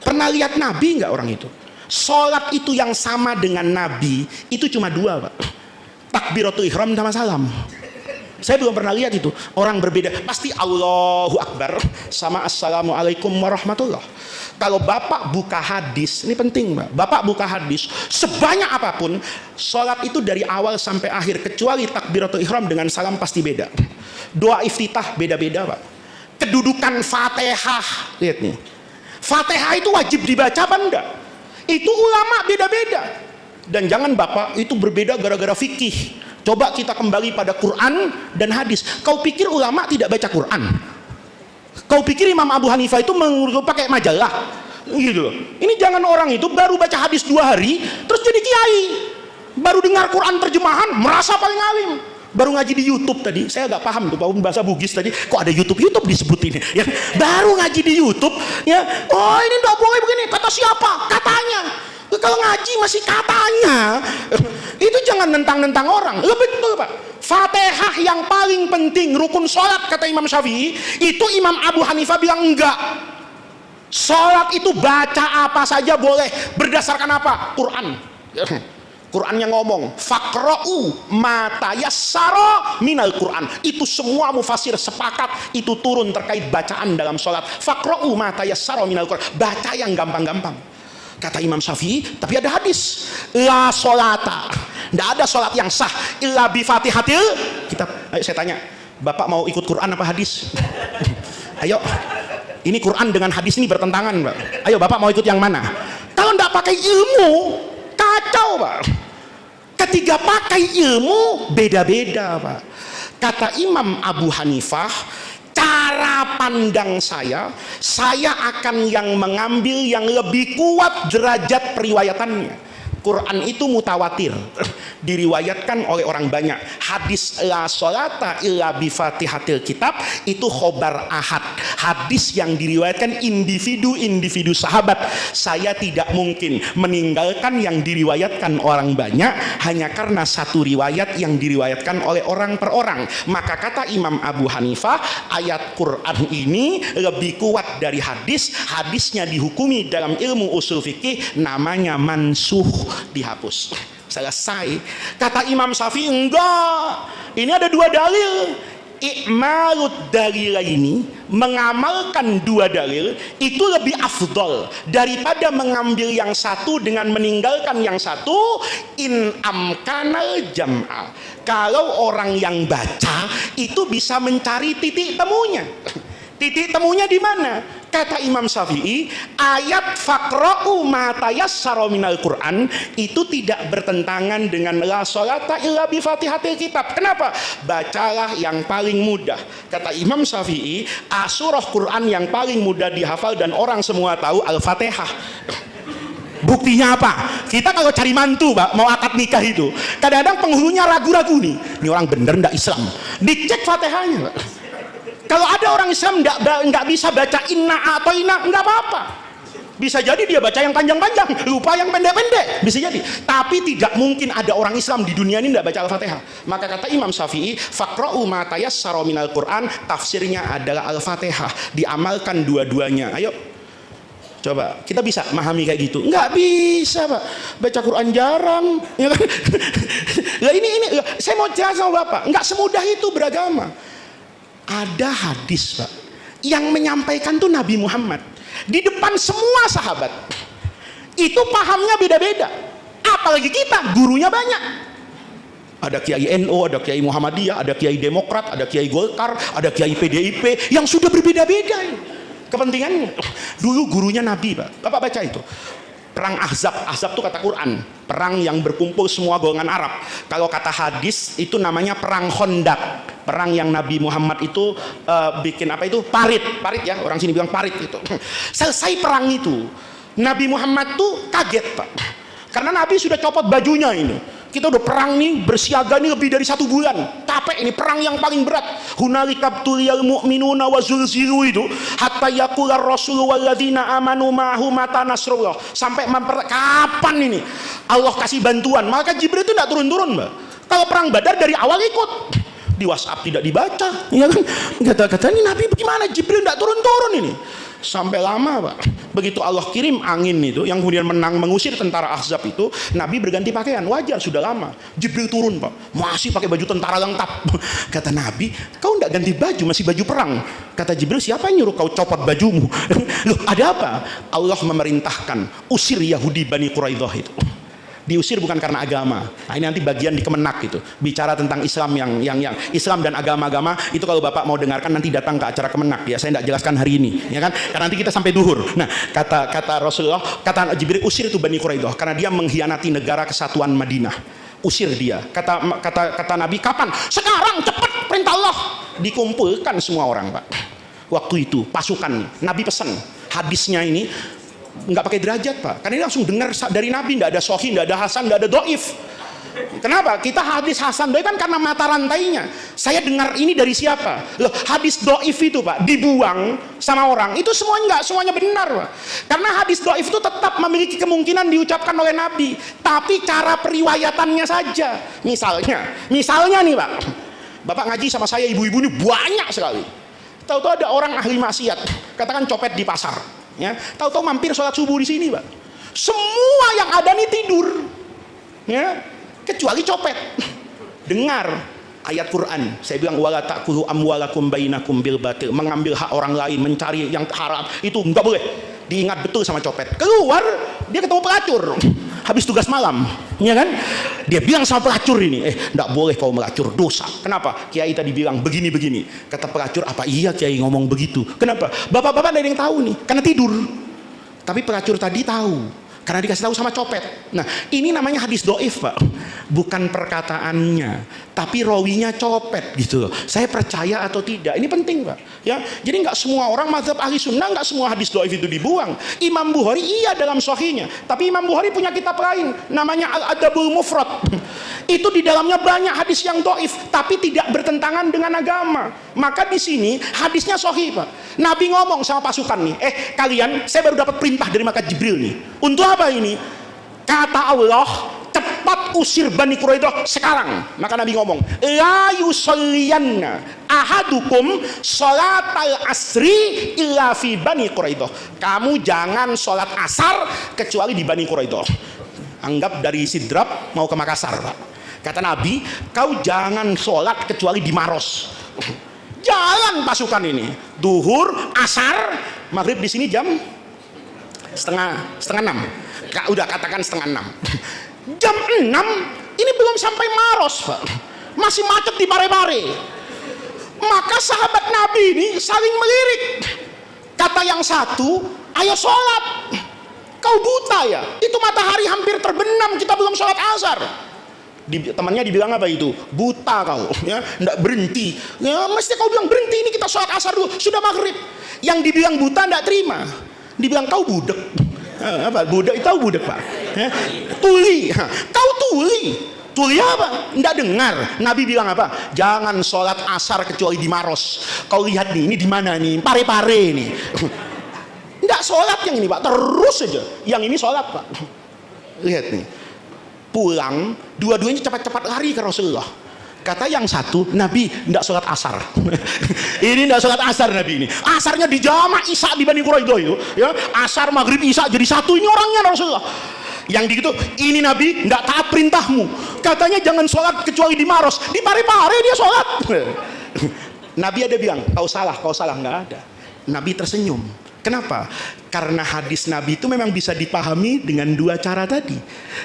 A: Pernah lihat Nabi enggak orang itu? Sholat itu yang sama dengan Nabi itu cuma 2, Pak. Takbiratul ihram sama salam. Saya belum pernah lihat itu. Orang berbeda. Pasti Allahu Akbar sama Assalamualaikum warahmatullah. Kalau Bapak buka hadis, ini penting, Pak. Bapak buka hadis, sebanyak apapun, sholat itu dari awal sampai akhir, kecuali takbiratul ihram dengan salam pasti beda. Doa iftitah beda-beda, Pak. Kedudukan Fatihah, lihat nih. Fatihah itu wajib dibaca apa enggak? Itu ulama beda-beda. Dan jangan Bapak itu berbeda gara-gara fikih. Coba kita kembali pada Quran dan hadis. Kau pikir ulama tidak baca Quran? Kau pikir Imam Abu Hanifah itu pakai majalah? Gitu loh. Ini jangan orang itu baru baca hadis 2 hari terus jadi kiai, baru dengar Quran terjemahan merasa paling alim, baru ngaji di YouTube tadi. Saya agak paham tuh bahasa Bugis tadi, kok ada YouTube disebut ini ya, baru ngaji di YouTube ya, oh ini nggak boleh begini, kata siapa, katanya. Kalau ngaji masih katanya, itu jangan nentang-nentang orang. Betul Pak, Fatihah yang paling penting, rukun sholat kata Imam Syafi'i, itu Imam Abu Hanifah bilang enggak. Sholat itu baca apa saja boleh, berdasarkan apa? Quran. Quran yang ngomong, faqra'u ma tayassara minal Quran. Itu semua mufasir sepakat itu turun terkait bacaan dalam sholat. Faqra'u ma tayassara minal Quran, baca yang gampang-gampang. Kata Imam Syafi'i, tapi ada hadis, la sholata, tidak ada sholat yang sah illa bi fatihatil kitab. Ayo saya tanya, Bapak mau ikut Quran apa hadis? Ayo, ini Quran dengan hadis ini bertentangan, Pak. Ayo Bapak mau ikut yang mana? Kalau tidak pakai ilmu, kacau Pak. Ketika pakai ilmu, beda-beda Pak. Kata Imam Abu Hanifah, cara pandang saya akan yang mengambil yang lebih kuat derajat periwayatannya. Quran itu mutawatir, diriwayatkan oleh orang banyak. Hadis la sholata illa bi fatihatil kitab itu khobar ahad, hadis yang diriwayatkan individu sahabat. Saya tidak mungkin meninggalkan yang diriwayatkan orang banyak hanya karena satu riwayat yang diriwayatkan oleh orang per orang. Maka kata Imam Abu Hanifah, ayat Quran ini lebih kuat dari hadis. Hadisnya dihukumi dalam ilmu usul fikih namanya mansuh, dihapus, selesai. Kata Imam Syafi'i, enggak, ini ada 2 dalil. I'malud dalilaini, mengamalkan 2 dalil itu lebih afdol daripada mengambil yang satu dengan meninggalkan yang satu. In amkanal jam'a, kalau orang yang baca itu bisa mencari titik temunya. Titik temunya di mana? Kata Imam Syafi'i, ayat faqra'u ma tayassara minal Quran itu tidak bertentangan dengan la sholata illa bi fatihatil kitab. Kenapa? Bacalah yang paling mudah. Kata Imam Syafi'i, surah Quran yang paling mudah dihafal dan orang semua tahu Al-Fatihah. Buktinya apa? Kita kalau cari mantu Pak, mau akad nikah itu, kadang-kadang penghulunya ragu-ragu nih, ini orang bener ndak Islam, dicek Fatihahnya Pak. Kalau ada orang Islam nggak bisa baca inna atau inna, nggak apa-apa. Bisa jadi dia baca yang panjang-panjang, lupa yang pendek-pendek, bisa jadi. Tapi tidak mungkin ada orang Islam di dunia ini nggak baca Al-Fatihah. Maka kata Imam Syafi'i, faqra'u ma tayassara minal Quran, tafsirnya adalah Al-Fatihah. Diamalkan dua-duanya. Ayo, coba kita bisa memahami kayak gitu? Nggak bisa Pak, baca Quran jarang. Ya kan? Lah ini saya mau jelas sama Bapak, nggak semudah itu beragama. Ada hadis Pak yang menyampaikan tuh Nabi Muhammad di depan semua sahabat. Itu pahamnya beda-beda. Apalagi kita, gurunya banyak. Ada Kiai NU, ada Kiai Muhammadiyah, ada Kiai Demokrat, ada Kiai Golkar, ada Kiai PDIP yang sudah berbeda-beda kepentingannya. Dulu gurunya Nabi Pak, Bapak baca itu. Perang Ahzab itu kata Quran, perang yang berkumpul semua golongan Arab. Kalau kata hadis itu namanya perang Khandaq, perang yang Nabi Muhammad itu bikin apa itu, parit ya, orang sini bilang parit itu. Selesai perang itu, Nabi Muhammad tuh kaget Pak, karena Nabi sudah copot bajunya ini. Kita udah perang nih, bersiaga nih lebih dari 1 bulan, capek ini, perang yang paling berat. Hunalika tuliyal mu'minuna wa zulzilu itu hatta yaqular rasul walladzina amanu ma'ahu mata nasrullah. Sampai kapan ini Allah kasih bantuan? Maka Jibril itu tidak turun-turun Mbak. Kalau perang Badar dari awal ikut, di WhatsApp tidak dibaca, ya kan? Kata-kata ini Nabi bagaimana Jibril tidak turun-turun ini? Sampai lama Pak, begitu Allah kirim angin itu yang kemudian menang mengusir tentara Ahzab itu, Nabi berganti pakaian, wajar sudah lama. Jibril turun Pak, masih pakai baju tentara lengkap. Kata Nabi, kau tidak ganti baju, masih baju perang. Kata Jibril, siapa yang nyuruh kau copot bajumu? Loh ada apa? Allah memerintahkan usir Yahudi Bani Quraidah itu. Diusir bukan karena agama. Nah, ini nanti bagian di Kemenak itu, bicara tentang Islam yang Islam dan agama-agama itu. Kalau Bapak mau dengarkan nanti datang ke acara Kemenak ya, saya tidak jelaskan hari ini ya kan, karena nanti kita sampai duhur. Nah, kata Rasulullah, kata Jibril, usir itu Bani Quraidah karena dia mengkhianati negara kesatuan Madinah. Usir dia. Kata Nabi, kapan? Sekarang, cepat, perintah Allah. Dikumpulkan semua orang Pak. waktu itu pasukan. Nabi pesan hadisnya ini nggak pakai derajat Pak, karena ini langsung dengar dari Nabi, nggak ada Sahih, nggak ada Hasan, nggak ada Doif. Kenapa? Kita hadis Hasan Doif kan karena mata rantainya. Saya dengar ini dari siapa? Loh, hadis Doif itu Pak dibuang sama orang itu semuanya nggak semuanya benar Pak. Karena hadis Doif itu tetap memiliki kemungkinan diucapkan oleh Nabi, tapi cara periwayatannya saja. Misalnya nih Pak, Bapak ngaji sama saya, ibu-ibu ini banyak sekali. Tahu-tahu ada orang ahli maksiat, katakan copet di pasar, ya. Tahu-tahu mampir sholat subuh di sini Pak. Semua yang ada nih tidur, ya. Kecuali copet. Dengar ayat Quran, saya bilang wala ta'kulu amwalakum bainakum bil batil, mengambil hak orang lain, mencari yang haram, itu enggak boleh. Diingat betul sama copet. Keluar, dia ketemu pelacur habis tugas malam, ya kan? Dia bilang sama pelacur ini, enggak boleh kau melacur, dosa. Kenapa? Kiai tadi bilang begini-begini. Kata pelacur, apa iya Kiai ngomong begitu? Kenapa? Bapak-bapak ada yang tahu nih, karena tidur. Tapi pelacur tadi tahu, karena dikasih tahu sama copet. Nah, ini namanya hadis doif Pak, bukan perkataannya, tapi rawinya copet gitu loh. Saya percaya atau tidak, ini penting Pak, ya. Jadi nggak semua orang mazhab ahli sunnah, nggak semua hadis doif itu dibuang. Imam Bukhari iya dalam sahihnya, tapi Imam Bukhari punya kitab lain namanya Al-Adabul Mufrad. Itu di dalamnya banyak hadis yang doif, tapi tidak bertentangan dengan agama. Maka di sini hadisnya sahih Pak. Nabi ngomong sama pasukan nih, kalian, saya baru dapat perintah dari malaikat Jibril nih. Untuk apa ini? Kata Allah, cepat usir Bani Quraidah sekarang. Maka Nabi ngomong, la yusalliyanna ahadukum sholatal asri illa fi Bani Quraidah. Kamu jangan sholat asar kecuali di Bani Quraidah. Anggap dari Sidrap mau ke Makassar Pak. Kata Nabi, kau jangan sholat kecuali di Maros. Jalan pasukan ini, duhur, asar, maghrib di sini jam setengah 6. Udah katakan setengah 6. Jam 6 ini belum sampai Maros Pak, masih macet di Pare-Pare. Maka sahabat Nabi ini saling melirik. Kata yang satu, ayo sholat. Kau buta ya? Itu matahari hampir terbenam, kita belum sholat asar. Temannya dibilang apa itu? Buta kau, ya, ndak berhenti. Ya, mesti kau bilang berhenti, ini kita sholat asar dulu, sudah maghrib. Yang dibilang buta ndak terima, dibilang kau budak. Apa? Budak itu tahu budak Pak? Ya? Tuli, kau tuli. Tuli apa? Ndak dengar. Nabi bilang apa? Jangan sholat asar kecuali di Maros. Kau lihat nih, ini di mana nih? Pare-Pare nih. Ndak sholat yang ini Pak, terus aja. Yang ini sholat Pak. Lihat nih. Pulang, dua-duanya cepat-cepat lari ke Rasulullah. Kata yang satu, Nabi tidak sholat asar. Ini tidak sholat asar Nabi ini. Asarnya di Jama' Isya di Bani Quraidah itu, ya. Asar, maghrib, Isya jadi satu, ini orangnya Rasulullah. Yang gitu, ini Nabi tidak taat perintahmu. Katanya jangan sholat kecuali di Maros. Di Pare-Pare dia sholat. Nabi ada bilang, kau salah, nggak ada. Nabi tersenyum. Kenapa? Karena hadis Nabi itu memang bisa dipahami dengan dua cara tadi.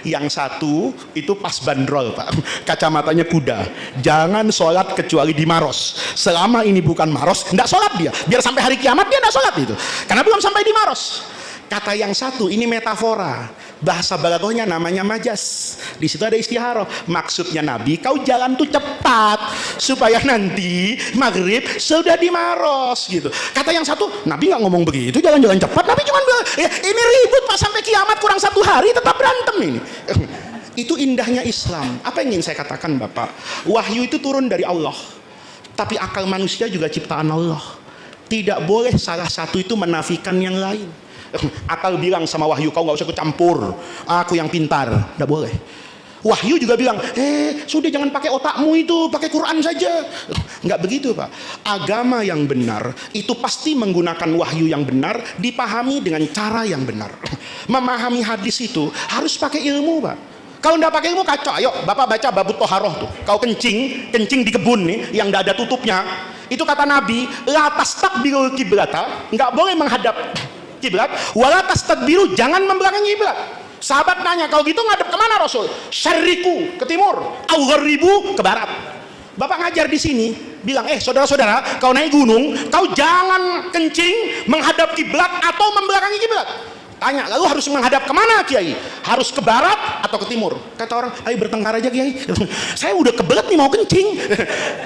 A: Yang satu itu pas bandrol Pak, kacamatanya kuda. Jangan sholat kecuali di Maros. Selama ini bukan Maros, tidak sholat dia. Biar sampai hari kiamat dia tidak sholat itu, karena belum sampai di Maros. Kata yang satu ini metafora, bahasa balaghahnya namanya majas. Di situ ada istiharah. Maksudnya Nabi, kau jalan tuh cepat supaya nanti maghrib sudah di Maros gitu. Kata yang satu, Nabi nggak ngomong begitu, jalan-jalan cepat. Nabi cuma bilang, ini ribut Pak, sampai kiamat kurang 1 hari tetap berantem ini. Itu indahnya Islam. Apa yang ingin saya katakan Bapak? Wahyu itu turun dari Allah, tapi akal manusia juga ciptaan Allah. Tidak boleh salah satu itu menafikan yang lain. Akal bilang sama wahyu, kau nggak usah ikut campur, aku yang pintar, nggak boleh. Wahyu juga bilang, sudah jangan pakai otakmu itu, pakai Quran saja. Nggak begitu Pak. Agama yang benar itu pasti menggunakan wahyu yang benar, dipahami dengan cara yang benar. Memahami hadis itu harus pakai ilmu Pak. Kalau nggak pakai ilmu kacau. Ayo Bapak baca babut toharoh tuh. Kau kencing di kebun nih yang nggak ada tutupnya. Itu kata Nabi, la tastaqbilul qiblata, nggak boleh menghadap kiblat, wala tastadbiru, jangan membelakangi kiblat. Sahabat nanya, kalau gitu ngadep kemana Rasul? Syarriku, ke timur, au gharibu, ke barat. Bapak ngajar di sini, bilang, saudara-saudara, kau naik gunung, kau jangan kencing menghadap kiblat atau membelakangi kiblat. Tanya, lalu harus menghadap kemana Kiai? Harus ke barat atau ke timur? Kata orang, ayo bertengkar aja Kiai. Saya udah kebelet nih mau kencing.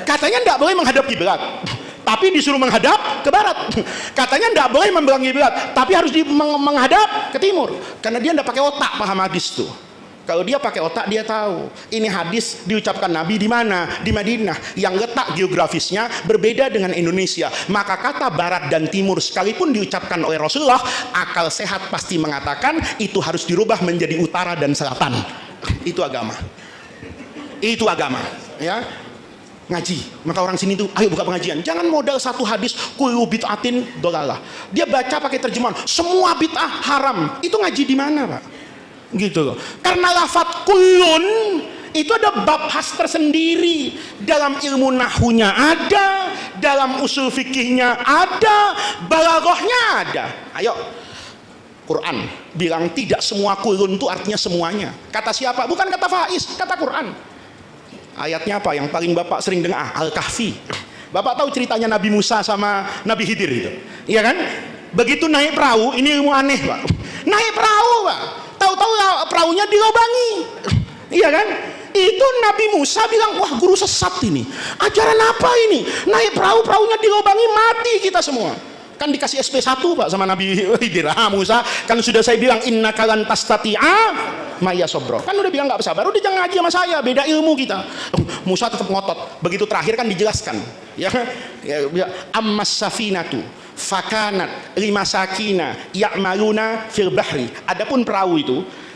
A: Katanya enggak boleh menghadap kiblat, tapi disuruh menghadap ke barat. Katanya tidak boleh membelakangi kiblat, tapi harus menghadap ke timur, karena dia tidak pakai otak paham hadis tuh. Kalau dia pakai otak, dia tahu ini hadis diucapkan Nabi di mana? Di Madinah, yang letak geografisnya berbeda dengan Indonesia. Maka kata barat dan timur sekalipun diucapkan oleh Rasulullah, akal sehat pasti mengatakan itu harus dirubah menjadi utara dan selatan. Itu agama. Itu agama, ya. Ngaji, maka orang sini tuh ayo buka pengajian, jangan modal satu hadis kullu bid'atin dolalah. Dia baca pakai terjemahan semua bid'ah haram. Itu ngaji di mana, Pak? Gitu loh. Karena lafadz kullun itu ada bab khas tersendiri, dalam ilmu nahwunya ada, dalam usul fikihnya ada, balaghahnya ada. Ayo, Quran bilang tidak semua kullun itu artinya semuanya. Kata siapa? Bukan kata Faiz, kata Quran. Ayatnya apa yang paling Bapak sering dengar? Al-Kahfi. Bapak tahu ceritanya Nabi Musa sama Nabi Khidir itu? Iya kan? Begitu naik perahu, ini ilmu aneh, Pak. Naik perahu, Pak. Tahu-tahu perahunya dilobangi. Iya kan? Itu Nabi Musa bilang, wah guru sesat ini. Ajaran apa ini? Naik perahu, perahunya dilobangi, mati kita semua. Kan dikasih SP1 Pak sama Nabi Khidir. Musa, kan sudah saya bilang innaka lan tastati'a maya sobro. Kan udah bilang nggak sabar, udah jangan ngaji sama saya, beda ilmu kita. Musa tetap ngotot. Begitu terakhir kan dijelaskan. Ya, ammas safinatu fakanat limasakina ya'maluna fil bahri. Adapun perahu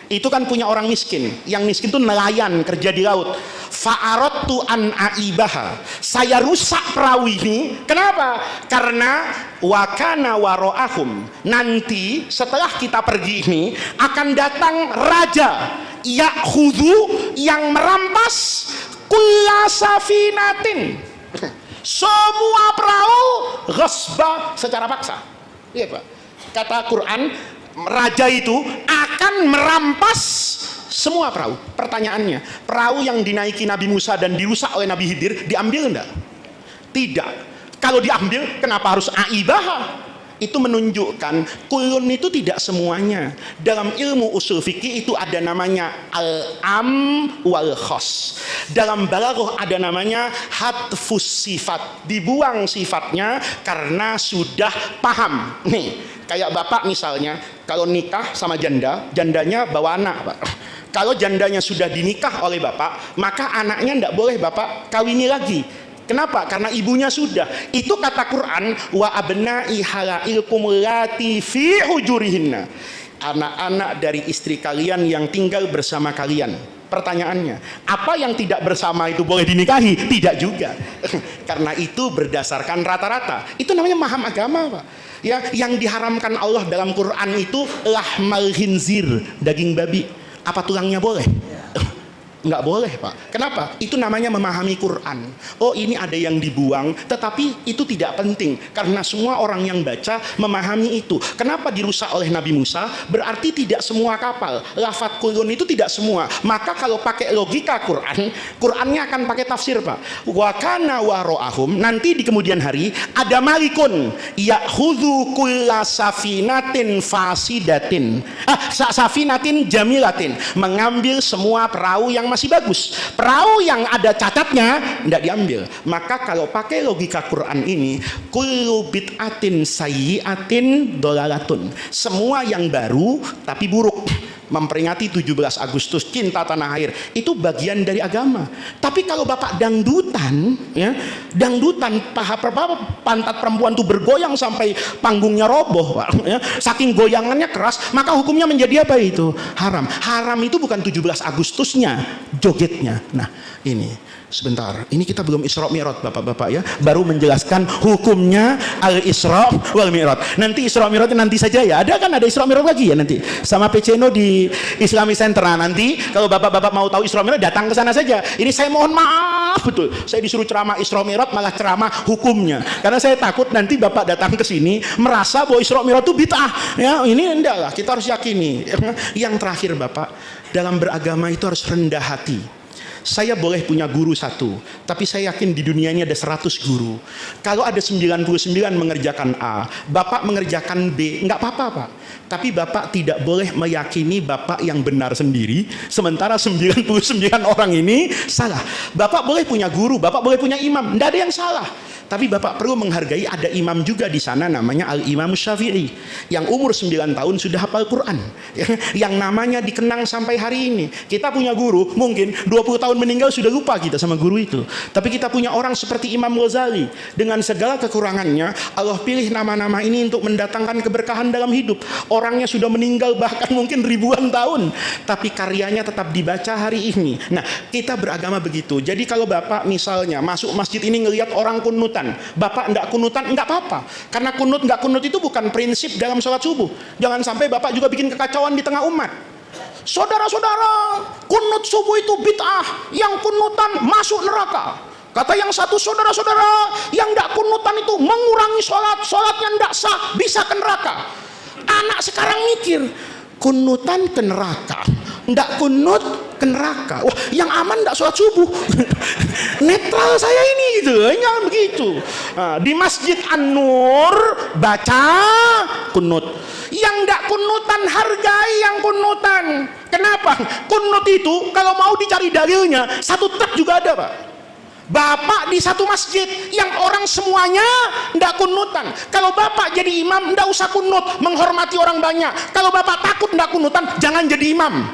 A: itu kan punya orang miskin. Yang miskin itu nelayan kerja di laut. Fa'aradtu an aibaha. Saya rusak perahu ini. Kenapa? Karena wakana waro'ahum. Nanti setelah kita pergi ini akan datang raja ya'khudhu yang merampas kulla safinatin. Semua perahu ghasba secara paksa. Iya Pak. Kata Quran, raja itu akan merampas semua perahu. Pertanyaannya, perahu yang dinaiki Nabi Musa dan dirusak oleh Nabi Khidir diambil enggak? Tidak. Kalau diambil, kenapa harus aibah? Itu menunjukkan kulun itu tidak semuanya. Dalam ilmu usul fikih itu ada namanya al-am wal khas. Dalam balaghah ada namanya hatfus sifat. Dibuang sifatnya karena sudah paham. Nih, kayak bapak misalnya, kalau nikah sama janda, jandanya bawa anak, Pak. Kalau jandanya sudah dinikah oleh bapak, maka anaknya tidak boleh bapak kawini lagi. Kenapa? Karena ibunya sudah. Itu kata Quran, wa abna'i halailkum lati fi hujurihinna. Anak-anak dari istri kalian yang tinggal bersama kalian. Pertanyaannya, apa yang tidak bersama itu boleh dinikahi? Tidak juga. Karena itu berdasarkan rata-rata. Itu namanya paham agama, Pak. Ya, yang diharamkan Allah dalam Quran itu lahmal khinzir, daging babi. Apa tulangnya boleh? Nggak boleh, Pak. Kenapa? Itu namanya memahami Quran. Oh, ini ada yang dibuang, tetapi itu tidak penting karena semua orang yang baca memahami itu. Kenapa dirusak oleh Nabi Musa? Berarti tidak semua kapal. Lafadz kulun itu tidak semua. Maka kalau pakai logika Quran, Qurannya akan pakai tafsir, Pak. Wa kana waro'ahum, nanti di kemudian hari ada malikun ya'khudhu kulla safinatin fasidatin. Safinatin jamilatin, mengambil semua perahu yang masih bagus. Perahu yang ada cacatnya tidak diambil. Maka kalau pakai logika Quran ini, kullu bid'atin sayyi'atin dolalatun. Semua yang baru tapi buruk. Memperingati 17 Agustus cinta tanah air itu bagian dari agama. Tapi kalau bapak dangdutan, ya, dangdutan pantat perempuan tuh bergoyang sampai panggungnya roboh, Pak, ya, saking goyangannya keras, maka hukumnya menjadi apa itu? Haram. Haram itu bukan 17 Agustusnya, jogetnya. Nah, ini sebentar, ini kita belum Isra Mi'raj bapak-bapak ya, baru menjelaskan hukumnya al-Isra wal Mi'raj. Nanti Isra Mi'raj nanti saja ya, ada kan, ada Isra Mi'raj lagi ya nanti sama PCNO di Islami Center. Nah, nanti kalau bapak-bapak mau tahu Isra Mi'raj datang ke sana saja. Ini saya mohon maaf betul, saya disuruh ceramah Isra Mi'raj malah ceramah hukumnya, karena saya takut nanti bapak datang ke sini merasa bahwa Isra Mi'raj itu bid'ah ya. Ini enggak lah, kita harus yakini. Yang terakhir bapak, dalam beragama itu harus rendah hati. saya boleh punya guru satu, tapi saya yakin di dunia ini ada 100 guru. Kalau ada 99 mengerjakan A, Bapak mengerjakan B, nggak apa-apa Pak. Tapi Bapak tidak boleh meyakini Bapak yang benar sendiri, sementara 99 orang ini salah. Bapak boleh punya guru, Bapak boleh punya imam, tidak ada yang salah. Tapi Bapak perlu menghargai ada imam juga di sana namanya Al-Imam Syafi'i yang umur 9 tahun sudah hafal Quran, yang namanya dikenang sampai hari ini. Kita punya guru mungkin 20 tahun meninggal sudah lupa kita sama guru itu. Tapi kita punya orang seperti Imam Ghazali dengan segala kekurangannya, Allah pilih nama-nama ini untuk mendatangkan keberkahan dalam hidup. Orangnya sudah meninggal bahkan mungkin ribuan tahun, tapi karyanya tetap dibaca hari ini. Nah, kita beragama begitu. Jadi kalau Bapak misalnya masuk masjid ini ngelihat orang kunutan, Bapak enggak kunutan, enggak apa-apa. Karena kunut enggak kunut itu bukan prinsip dalam sholat subuh. Jangan sampai Bapak juga bikin kekacauan di tengah umat. Saudara-saudara, kunut subuh itu bid'ah, yang kunutan masuk neraka. Kata yang satu, saudara-saudara, yang enggak kunutan itu mengurangi sholat, sholatnya enggak sah, bisa ke neraka. Anak sekarang mikir, kunutan ke neraka, enggak kunut ke neraka. Wah, yang aman enggak sholat subuh. Netral saya ini gitu, jangan begitu. Nah, di Masjid An-Nur baca kunut. Yang enggak kunutan hargai yang kunutan. Kenapa? Kunut itu kalau mau dicari dalilnya satu truk juga ada Pak. Bapak di satu masjid yang orang semuanya ndak kunutan. Kalau Bapak jadi imam ndak usah kunut, menghormati orang banyak. Kalau Bapak takut ndak kunutan, jangan jadi imam.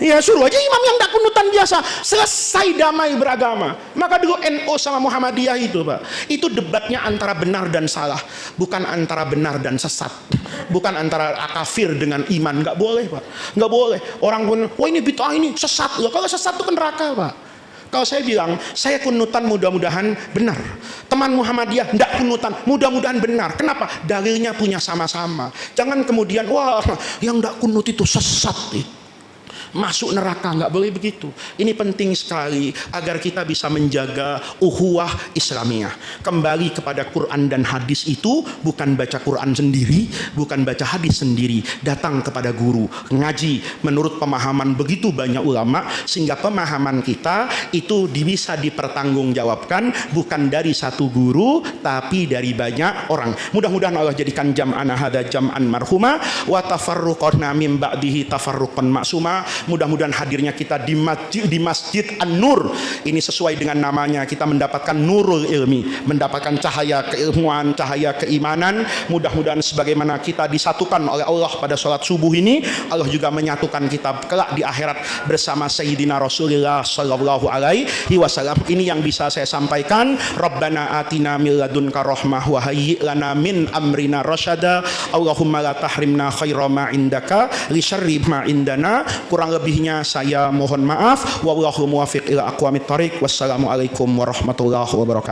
A: Ya suruh aja imam yang ndak kunutan biasa, selesai damai beragama. Maka dulu NU sama Muhammadiyah itu Pak, itu debatnya antara benar dan salah, bukan antara benar dan sesat, bukan antara kafir dengan iman. Nggak boleh Pak, nggak boleh. Orang pun, wah ini bid'ah, ini sesat. Loh, kalau sesat itu kan neraka Pak. Kalau saya bilang, saya kunutan mudah-mudahan benar. Teman Muhammadiyah tidak kunutan, mudah-mudahan benar. Kenapa? Dalilnya punya sama-sama. Jangan kemudian, wah yang tidak kunut itu sesat, masuk neraka. Nggak boleh begitu. Ini penting sekali agar kita bisa menjaga ukhuwah Islamiyah. Kembali kepada Quran dan hadis itu bukan baca Quran sendiri, bukan baca hadis sendiri. Datang kepada guru, ngaji menurut pemahaman begitu banyak ulama, sehingga pemahaman kita itu bisa dipertanggungjawabkan bukan dari satu guru tapi dari banyak orang. Mudah-mudahan Allah jadikan jam'ana hada jam'an marhuma wa tafarruqana min ba'dihi tafarruqan maksuma. Mudah-mudahan hadirnya kita di Masjid An-Nur ini sesuai dengan namanya, kita mendapatkan nurul ilmi, mendapatkan cahaya keilmuan, cahaya keimanan. Mudah-mudahan sebagaimana kita disatukan oleh Allah pada sholat subuh ini, Allah juga menyatukan kita kelak di akhirat bersama Sayyidina Rasulullah sallallahu alaihi wasallam. Ini yang bisa saya sampaikan. Rabbana atina min ladunka rahmah wa hayyi' lana min amrina rasyada. Allahumma la tahrimna khaira ma indaka li syarri ma indana. Kurang lebihnya saya mohon maaf. Wallahu muwaffiq ila aqwamit thariq. Wassalamualaikum warahmatullahi wabarakatuh.